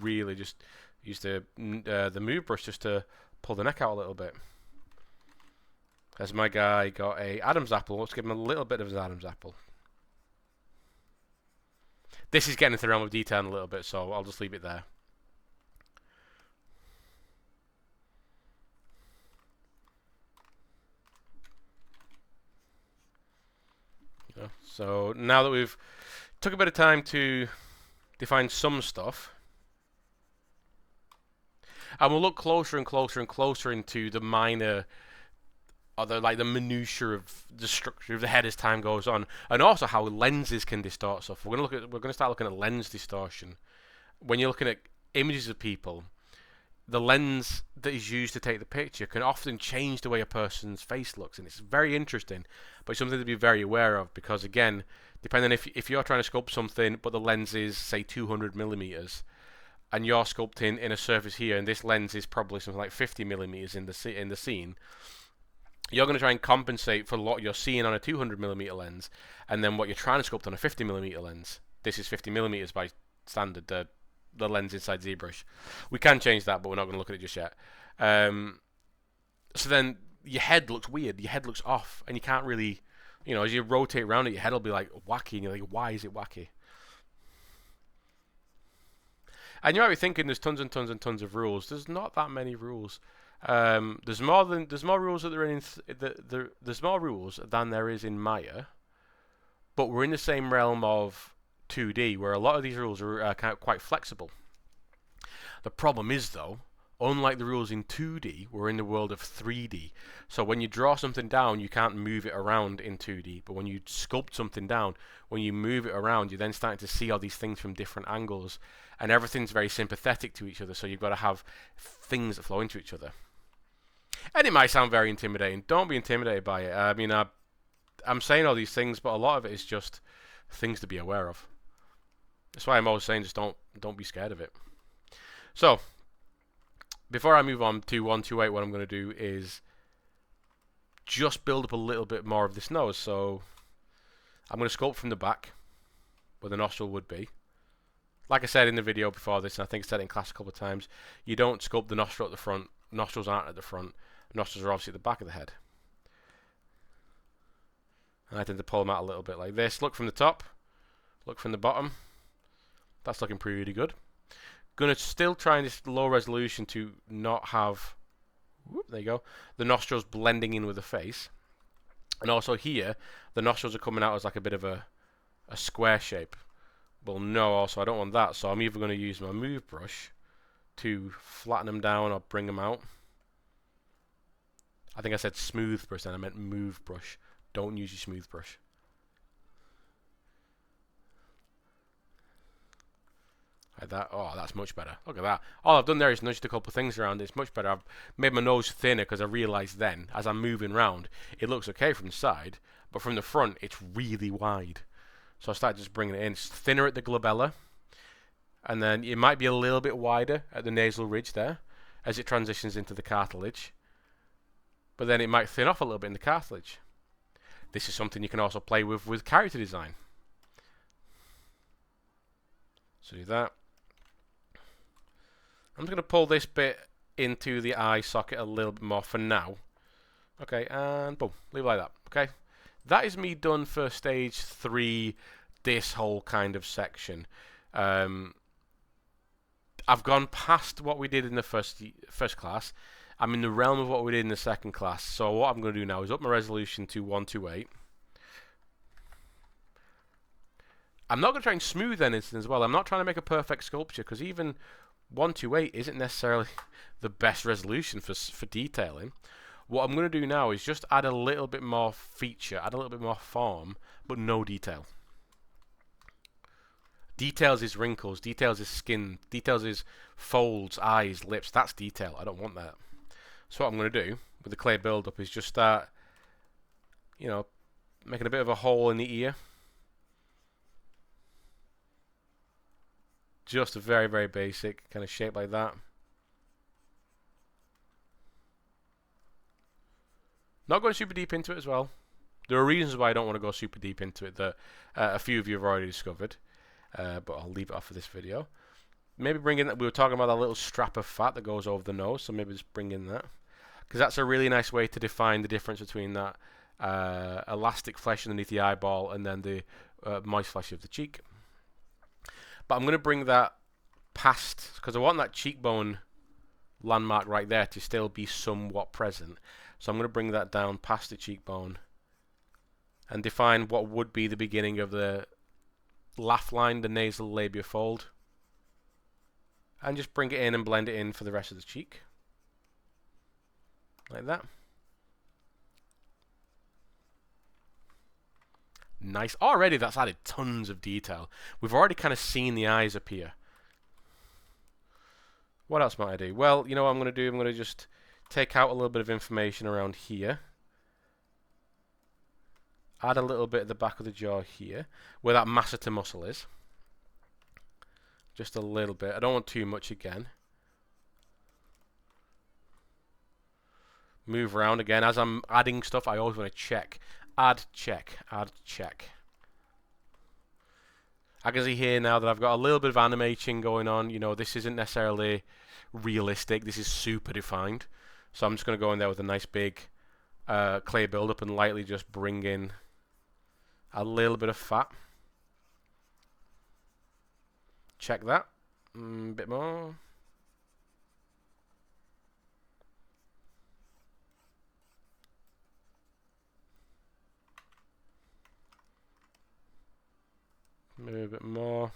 Speaker 1: really just use the move brush just to pull the neck out a little bit. As my guy got a Adam's apple, let's give him a little bit of his Adam's apple. This is getting into the realm of detail a little bit, so I'll just leave it there. You know, So now that we've took a bit of time to define some stuff, and we'll look closer and closer and closer into the minor, or the minutiae of the structure of the head as time goes on, and also how lenses can distort stuff. We're gonna start looking at lens distortion. When you're looking at images of people, the lens that is used to take the picture can often change the way a person's face looks, and it's very interesting, but it's something to be very aware of, because again, depending if you're trying to sculpt something but the lens is say 200 millimeters and you're sculpting in a surface here and this lens is probably something like 50 millimeters in the scene, you're going to try and compensate for what you're seeing on a 200 millimeter lens, and then what you're trying to sculpt on a 50 millimeter lens. This is 50 millimeters by standard, the lens inside ZBrush. We can change that, but we're not going to look at it just yet. So then your head looks weird, your head looks off, and you can't really, as you rotate around it, your head will be like wacky, and you're like, why is it wacky? And you might be thinking there's tons and tons and tons of rules. There's not that many rules. There's more rules that there's more rules than there is in Maya, but we're in the same realm of 2D where a lot of these rules are quite flexible. The problem is though, unlike the rules in 2D, we're in the world of 3D. So when you draw something down, you can't move it around in 2D, but when you sculpt something down, when you move it around, you're then starting to see all these things from different angles, and everything's very sympathetic to each other, so you've got to have things that flow into each other. And it might sound very intimidating. Don't be intimidated by it. I mean, I'm saying all these things, but a lot of it is just things to be aware of. That's why I'm always saying just don't be scared of it. So, before I move on to 128, what I'm going to do is just build up a little bit more of this nose. So, I'm going to sculpt from the back, where the nostril would be. Like I said in the video before this, and I think I said it in class a couple of times, you don't sculpt the nostril at the front. Nostrils aren't at the front. Nostrils are obviously at the back of the head. And I tend to pull them out a little bit like this. Look from the top. Look from the bottom. That's looking pretty good. Gonna still try this low resolution to not have, there you go, the nostrils blending in with the face. And also here, the nostrils are coming out as like a bit of a square shape. Well, no, also I don't want that, so I'm either going to use my move brush to flatten them down or bring them out. I think I said smooth brush, then I meant move brush. Don't use your smooth brush. Like that. Oh, that's much better. Look at that. All I've done there is nudged a couple of things around. It's much better. I've made my nose thinner because I realised then, as I'm moving around, it looks okay from the side, but from the front, it's really wide. So I started just bringing it in. It's thinner at the glabella, and then it might be a little bit wider at the nasal ridge there, as it transitions into the cartilage. But then it might thin off a little bit in the cartilage. This is something you can also play with character design. So do that. I'm just going to pull this bit into the eye socket a little bit more for now. Okay, and boom, leave it like that. Okay, that is me done for stage 3, this whole kind of section. I've gone past what we did in the first class. I'm in the realm of what we did in the second class. So what I'm going to do now is up my resolution to 128. I'm not going to try and smooth anything as well. I'm not trying to make a perfect sculpture, because even 128 isn't necessarily the best resolution for detailing. What I'm going to do now is just add a little bit more feature, add a little bit more form, but no detail. Details is wrinkles, details is skin, details is folds, eyes, lips. That's detail. I don't want that. So what I'm going to do with the clay build-up is just start, making a bit of a hole in the ear. Just a very, very basic kind of shape like that. Not going super deep into it as well. There are reasons why I don't want to go super deep into it that a few of you have already discovered. But I'll leave it off for this video. Maybe bring in that. We were talking about that little strap of fat that goes over the nose, so maybe just bring in that. Because that's a really nice way to define the difference between that elastic flesh underneath the eyeball and then the moist flesh of the cheek. But I'm going to bring that past, because I want that cheekbone landmark right there to still be somewhat present. So I'm going to bring that down past the cheekbone and define what would be the beginning of the laugh line, the nasal labia fold, and just bring it in and blend it in for the rest of the cheek, like that. Nice. Already that's added tons of detail. We've already kind of seen the eyes appear. What else might I do? Well, you know what I'm going to do? I'm going to just take out a little bit of information around here. Add a little bit at the back of the jaw here, where that masseter muscle is. Just a little bit. I don't want too much again. Move around again. As I'm adding stuff, I always want to check. Add, check. Add, check. I can see here now that I've got a little bit of animation going on. You know, this isn't necessarily realistic. This is super defined. So I'm just going to go in there with a nice big clay buildup and lightly just bring in a little bit of fat. Check that. Bit more. Maybe a bit more.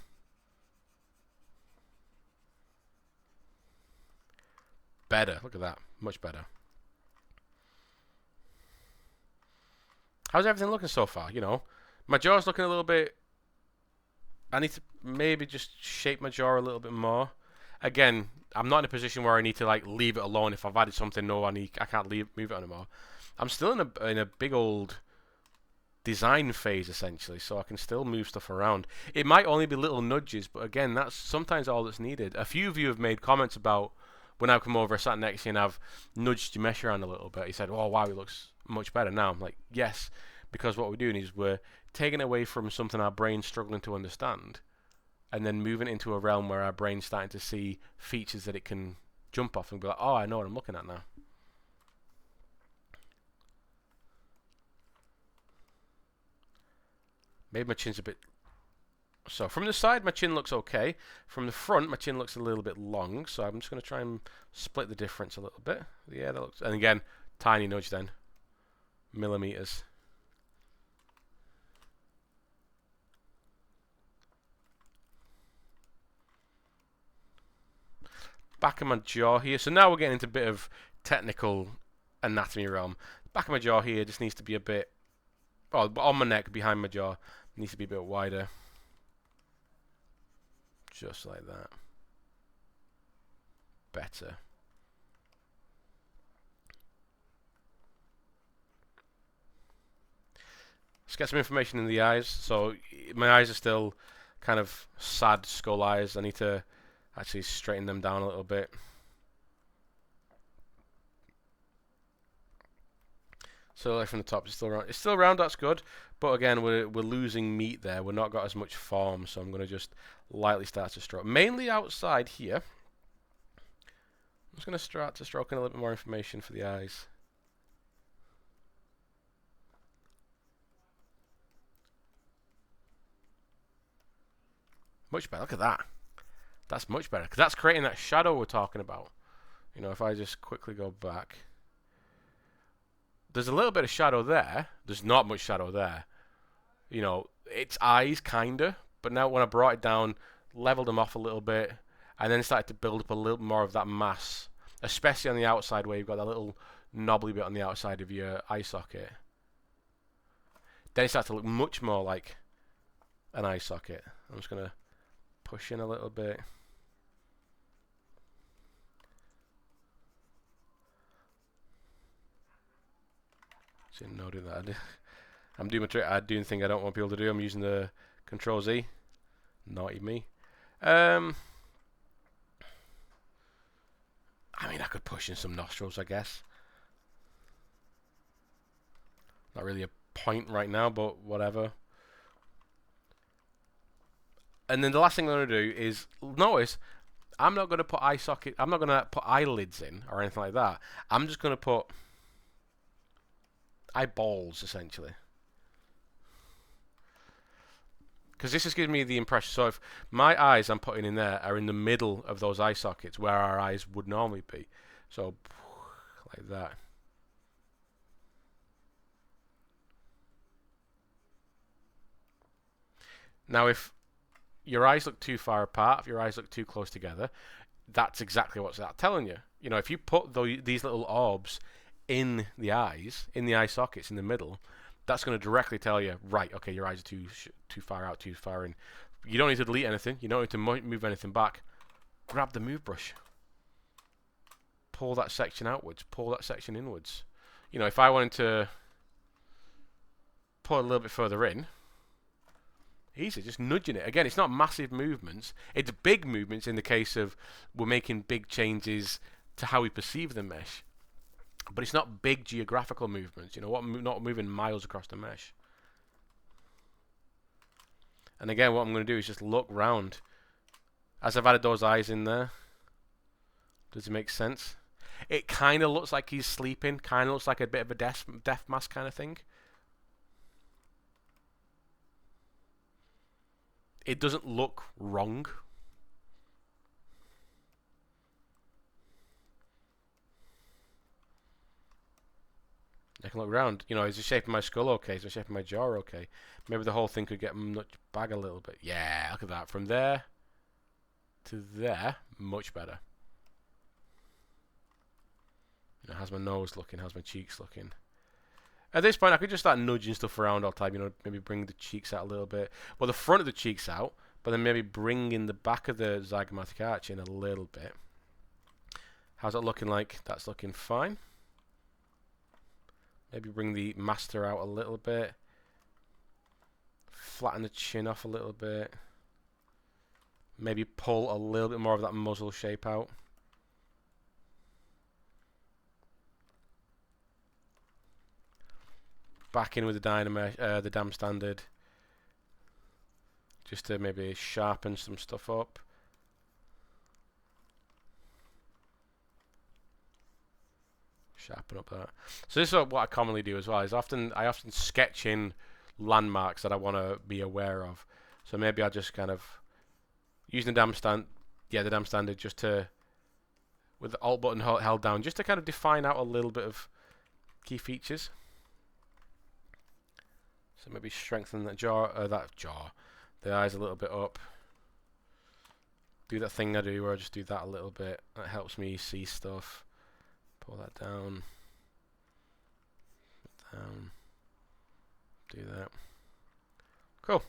Speaker 1: Better. Look at that. Much better. How's everything looking so far? You know, my jaw's looking a little bit... I need to maybe just shape my jaw a little bit more. Again, I'm not in a position where I need to like leave it alone. If I've added something, no, I can't move it anymore. I'm still in a big old design phase essentially, so I can still move stuff around. It might only be little nudges, but again, that's sometimes all that's needed. A few of you have made comments about when I come over, sat next to you, and I've nudged your mesh around a little bit. He said, "Oh wow, it looks much better now." I'm like, yes, because what we're doing is we're taking away from something our brain's struggling to understand, and then moving into a realm where our brain's starting to see features that it can jump off and be like, "Oh, I know what I'm looking at now." Maybe my chin's a bit... So from the side, my chin looks okay. From the front, my chin looks a little bit long. So I'm just going to try and split the difference a little bit. Yeah, that looks... And again, tiny nudge then. Millimeters. Back of my jaw here. So now we're getting into a bit of technical anatomy realm. Back of my jaw here just needs to be a bit... Oh, on my neck, behind my jaw. Needs to be a bit wider. Just like that. Better. Let's get some information in the eyes. So my eyes are still kind of sad skull eyes. I need to actually straighten them down a little bit. So like from the top, it's still round. It's still round. That's good. But again, we're losing meat there. We're not got as much form. So I'm going to just lightly start to stroke, mainly outside here. I'm just going to start to stroke in a little bit more information for the eyes. Much better. Look at that. That's much better because that's creating that shadow we're talking about. You know, if I just quickly go back. There's a little bit of shadow there. There's not much shadow there. You know, it's eyes, kinda. But now when I brought it down, leveled them off a little bit, and then started to build up a little more of that mass, especially on the outside where you've got that little knobbly bit on the outside of your eye socket. Then it starts to look much more like an eye socket. I'm just going to push in a little bit. No, do that. I'm doing my trick. I'm doing the thing I don't want people to do. I'm using the Control Z. Naughty me. I mean, I could push in some nostrils, I guess. Not really a point right now, but whatever. And then the last thing I'm going to do is notice I'm not going to put eye socket. I'm not going to put eyelids in or anything like that. I'm just going to put eyeballs, essentially. Because this is giving me the impression, so if my eyes I'm putting in there are in the middle of those eye sockets where our eyes would normally be. So, like that. Now, if your eyes look too far apart, if your eyes look too close together, that's exactly what's that telling you. You know, if you put these little orbs in the eyes, in the eye sockets in the middle, that's going to directly tell you, right, okay, your eyes are too far out, too far in. You don't need to delete anything. You don't need to move anything back. Grab the move brush. Pull that section outwards. Pull that section inwards. You know, if I wanted to pull it a little bit further in, easy, just nudging it. Again, it's not massive movements. It's big movements in the case of we're making big changes to how we perceive the mesh. But it's not big geographical movements. You know, not moving miles across the mesh. And again, what I'm going to do is just look round. As I've added those eyes in there, does it make sense? It kind of looks like he's sleeping. Kind of looks like a bit of a death mask kind of thing. It doesn't look wrong. I can look around. You know, is the shape of my skull okay? Is the shape of my jaw okay? Maybe the whole thing could get nudged back a little bit. Yeah, look at that. From there to there, much better. You know, how's my nose looking? How's my cheeks looking? At this point, I could just start nudging stuff around all the time. You know, maybe bring the cheeks out a little bit. Well, the front of the cheeks out, but then maybe bringing the back of the zygomatic arch in a little bit. How's that looking like? That's looking fine. Maybe bring the master out a little bit. Flatten the chin off a little bit. Maybe pull a little bit more of that muzzle shape out. Back in with the dam standard. Just to maybe sharpen some stuff up. Sharpen up that. So this is what I commonly do as well. I often sketch in landmarks that I want to be aware of. So maybe I just kind of using the dam standard just to, with the Alt button held down, just to kind of define out a little bit of key features. So maybe strengthen that the eyes a little bit up. Do that thing I do where I just do that a little bit. That helps me see stuff. Pull that down. Do that. Cool.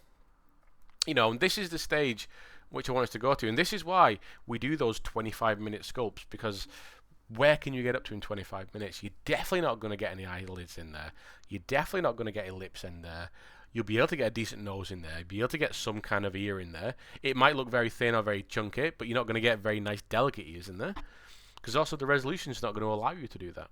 Speaker 1: You know, and this is the stage which I want us to go to, and this is why we do those 25-minute sculpts, because where can you get up to in 25 minutes? You're definitely not going to get any eyelids in there. You're definitely not going to get any lips in there. You'll be able to get a decent nose in there. You'll be able to get some kind of ear in there. It might look very thin or very chunky, but you're not going to get very nice, delicate ears in there. Because also the resolution is not going to allow you to do that.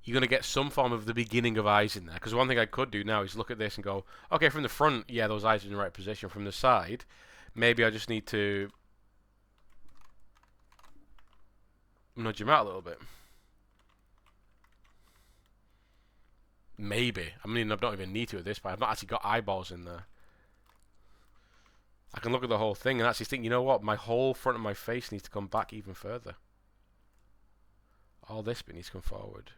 Speaker 1: You're going to get some form of the beginning of eyes in there. Because one thing I could do now is look at this and go, okay, from the front, yeah, those eyes are in the right position. From the side, maybe I just need to nudge them out a little bit. Maybe. I mean, I don't even need to at this point. I've not actually got eyeballs in there. I can look at the whole thing and actually think, you know what? My whole front of my face needs to come back even further. All this bit needs to come forward.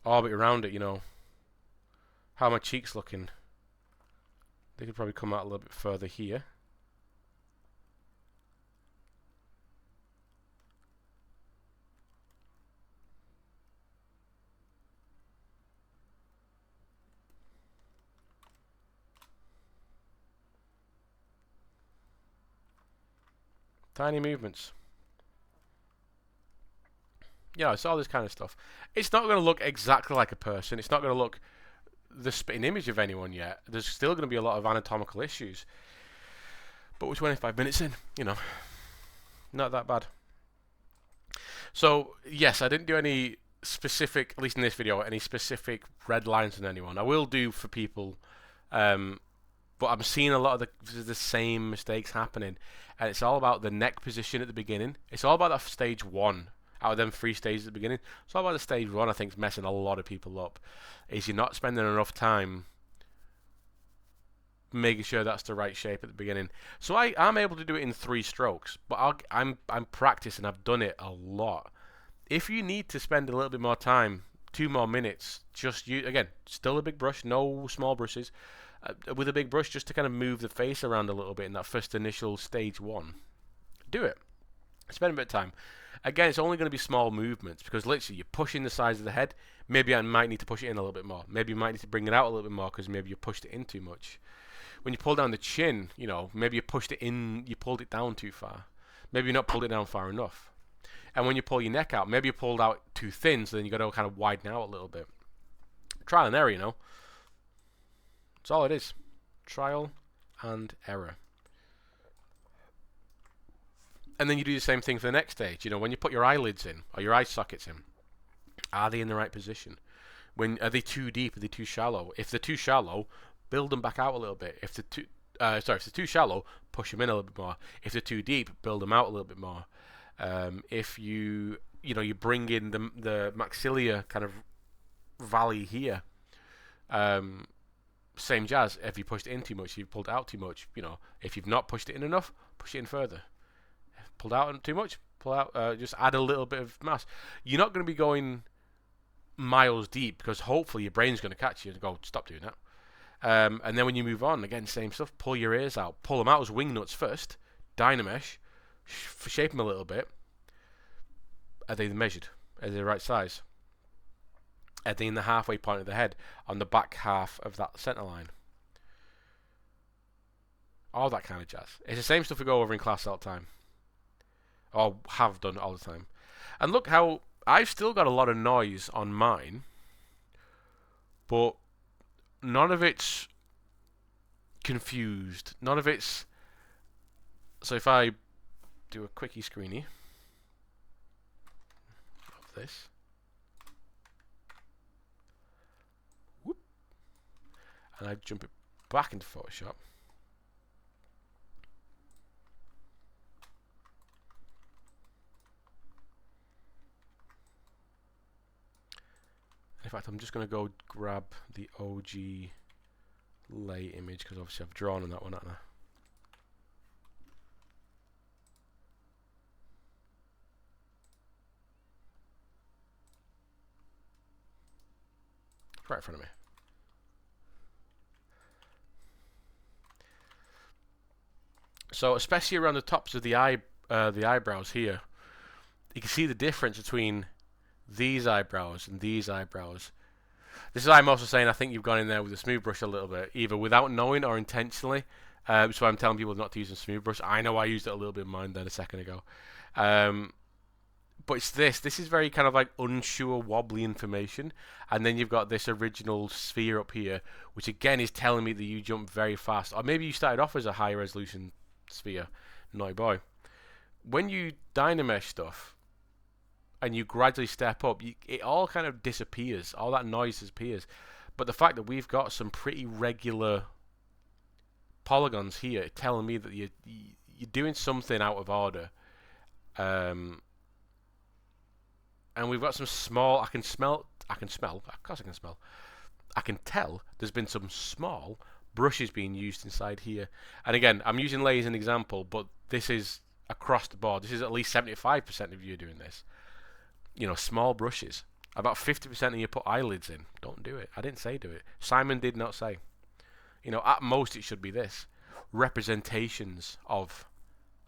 Speaker 1: All bit around it, you know. How are my cheeks looking? They could probably come out a little bit further here. Tiny movements. You know, it's all this kind of stuff. It's not going to look exactly like a person. It's not going to look the spitting image of anyone yet. There's still going to be a lot of anatomical issues. But we're 25 minutes in, you know. Not that bad. So, yes, I didn't do any specific, at least in this video, any specific red lines on anyone. I will do for people, but I'm seeing a lot of the same mistakes happening. And it's all about the neck position at the beginning. It's all about that stage 1. Out of them 3 stages at the beginning. It's all about the stage 1, I think, is messing a lot of people up. Is you're not spending enough time making sure that's the right shape at the beginning. So I'm able to do it in 3 strokes, but I'm practicing. I've done it a lot. If you need to spend a little bit more time, 2 more minutes, just use, again, still a big brush, no small brushes, with a big brush just to kind of move the face around a little bit in that first initial stage 1. Do it. Spend a bit of time. Again, it's only going to be small movements because literally you're pushing the sides of the head. Maybe I might need to push it in a little bit more. Maybe you might need to bring it out a little bit more because maybe you pushed it in too much. When you pull down the chin, you know, maybe you pushed it in, you pulled it down too far. Maybe you not pulled it down far enough. And when you pull your neck out, maybe you pulled out too thin, so then you got to kind of widen out a little bit. Trial and error, you know. That's all it is. Trial and error. And then you do the same thing for the next stage. You know, when you put your eyelids in or your eye sockets in, are they in the right position? Are they too deep? Are they too shallow? If they're too shallow, build them back out a little bit. If they're too shallow, push them in a little bit more. If they're too deep, build them out a little bit more. If you bring in the maxilla kind of valley here, same jazz. If you pushed it in too much, you've pulled it out too much. You know, if you've not pushed it in enough, push it in further. Pulled out too much, pull out. Just add a little bit of mass. You're not going to be going miles deep because hopefully your brain's going to catch you and go, stop doing that. And then when you move on, again, same stuff. Pull your ears out. Pull them out as wing nuts first. Dynamesh. Shape them a little bit. Are they measured? Are they the right size? Are they in the halfway point of the head on the back half of that center line? All that kind of jazz. It's the same stuff we go over in class all the time. Or have done all the time. And look how I've still got a lot of noise on mine, but none of it's confused. None of it's... So if I do a quickie screeny of this, whoop, and I jump it back into Photoshop, in fact, I'm just going to go grab the OG lay image because obviously I've drawn on that one, haven't I? Right in front of me. So especially around the tops of the eyebrows here, you can see the difference between these eyebrows and these eyebrows. This is why I'm also saying I think you've gone in there with a smooth brush a little bit, either without knowing or intentionally. That's why I'm telling people not to use a smooth brush. I know I used it a little bit in mine then a second ago. But it's this is very kind of like unsure, wobbly information. And then you've got this original sphere up here, which again is telling me that you jump very fast. Or maybe you started off as a high resolution sphere. Naughty boy. When you Dynamesh stuff, and you gradually step up, it all kind of disappears. All that noise disappears. But the fact that we've got some pretty regular polygons here telling me that you're doing something out of order. And we've got some small, I can smell, of course I can smell. I can tell there's been some small brushes being used inside here. And again, I'm using lay as an example, but this is across the board. This is at least 75% of you doing this. You know, small brushes. About 50% of you put eyelids in. Don't do it. I didn't say do it. Simon did not say. You know, at most it should be this. Representations of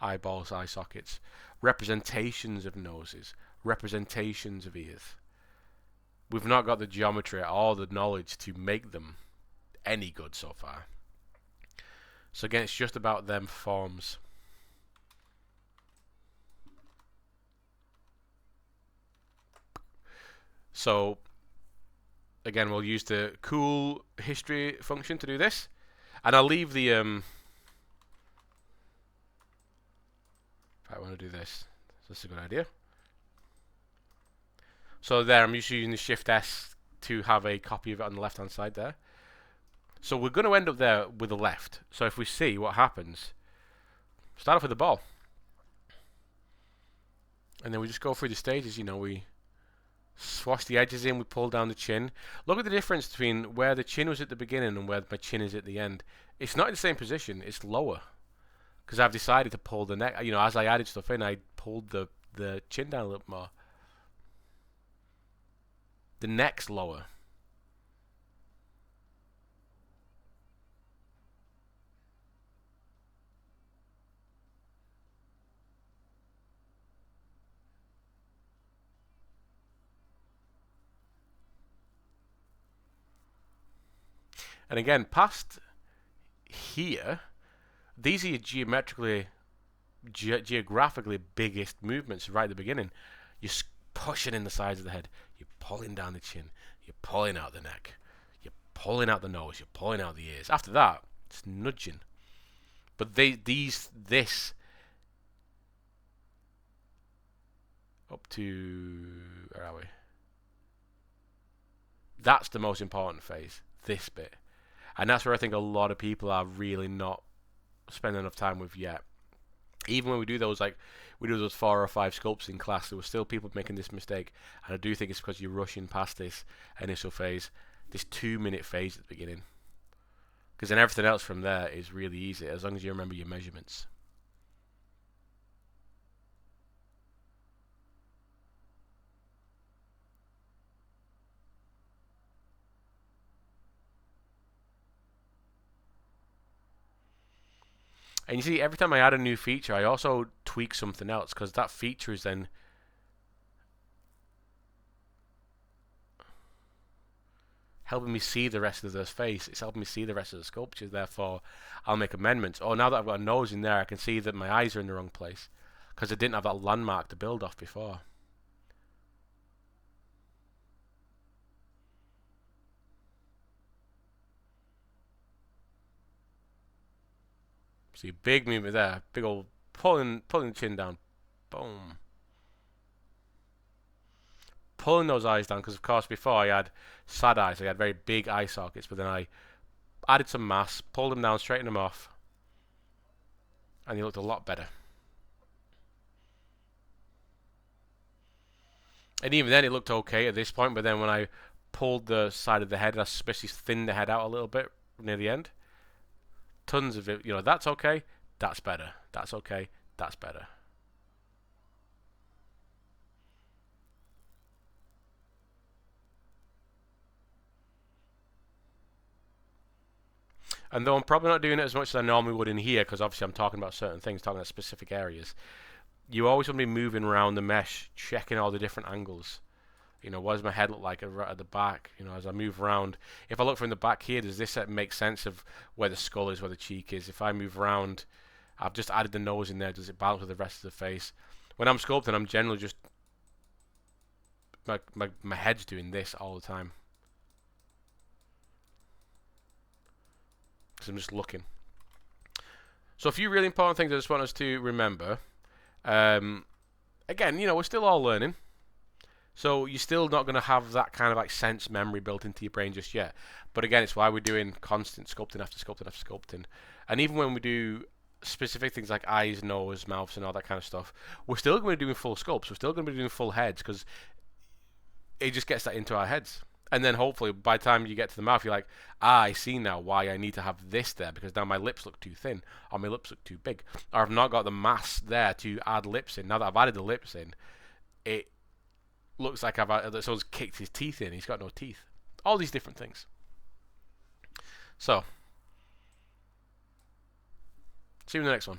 Speaker 1: eyeballs, eye sockets. Representations of noses. Representations of ears. We've not got the geometry or the knowledge to make them any good so far. So again, it's just about them forms. So again, we'll use the cool history function to do this, and I'll leave the if I want to do this, that's a good idea. So there, I'm just using the Shift S to have a copy of it on the left hand side there. So we're going to end up there with the left. So if we see what happens, start off with the ball, and then we just go through the stages. You know, we Swash the edges in, we pull down the chin. Look at the difference between where the chin was at the beginning and where my chin is at the end. It's not in the same position, it's lower. Because I've decided to pull the neck, as I added stuff in, I pulled the chin down a little more. The neck's lower. And again, past here, these are your geographically biggest movements right at the beginning. You're pushing in the sides of the head. You're pulling down the chin. You're pulling out the neck. You're pulling out the nose. You're pulling out the ears. After that, it's nudging. But this up to, where are we? That's the most important phase. This bit. And that's where I think a lot of people are really not spending enough time with yet. Even when we do those 4 or 5 sculpts in class, there were still people making this mistake. And I do think it's because you're rushing past this initial phase, this 2-minute phase at the beginning. Because then everything else from there is really easy, as long as you remember your measurements. And you see, every time I add a new feature, I also tweak something else, because that feature is then helping me see the rest of the face. It's helping me see the rest of the sculpture. Therefore, I'll make amendments. Oh, now that I've got a nose in there, I can see that my eyes are in the wrong place, because I didn't have that landmark to build off before. See, big movement there. Big old pulling the chin down. Boom. Pulling those eyes down, because of course before I had sad eyes. I had very big eye sockets, but then I added some mass, pulled them down, straightened them off, and they looked a lot better. And even then it looked okay at this point, but then when I pulled the side of the head, and I especially thinned the head out a little bit near the end, tons of it, that's okay, that's better, that's okay, that's better. And though I'm probably not doing it as much as I normally would in here, because obviously I'm talking about certain things, talking about specific areas, you always want to be moving around the mesh, checking all the different angles. What does my head look like at the back? As I move around. If I look from the back here, does this make sense of where the skull is, where the cheek is? If I move around, I've just added the nose in there. Does it balance with the rest of the face? When I'm sculpting, I'm generally just my head's doing this all the time. Because I'm just looking. So a few really important things I just want us to remember. Again, we're still all learning. So you're still not going to have that kind of sense memory built into your brain just yet. But again, it's why we're doing constant sculpting after sculpting after sculpting. And even when we do specific things like eyes, nose, mouths, and all that kind of stuff, we're still going to be doing full sculpts. We're still going to be doing full heads, because it just gets that into our heads. And then hopefully by the time you get to the mouth, you're like, I see now why I need to have this there, because now my lips look too thin, or my lips look too big, or I've not got the mass there to add lips in. Now that I've added the lips in, it looks like someone's kicked his teeth in. He's got no teeth. All these different things. So, see you in the next one.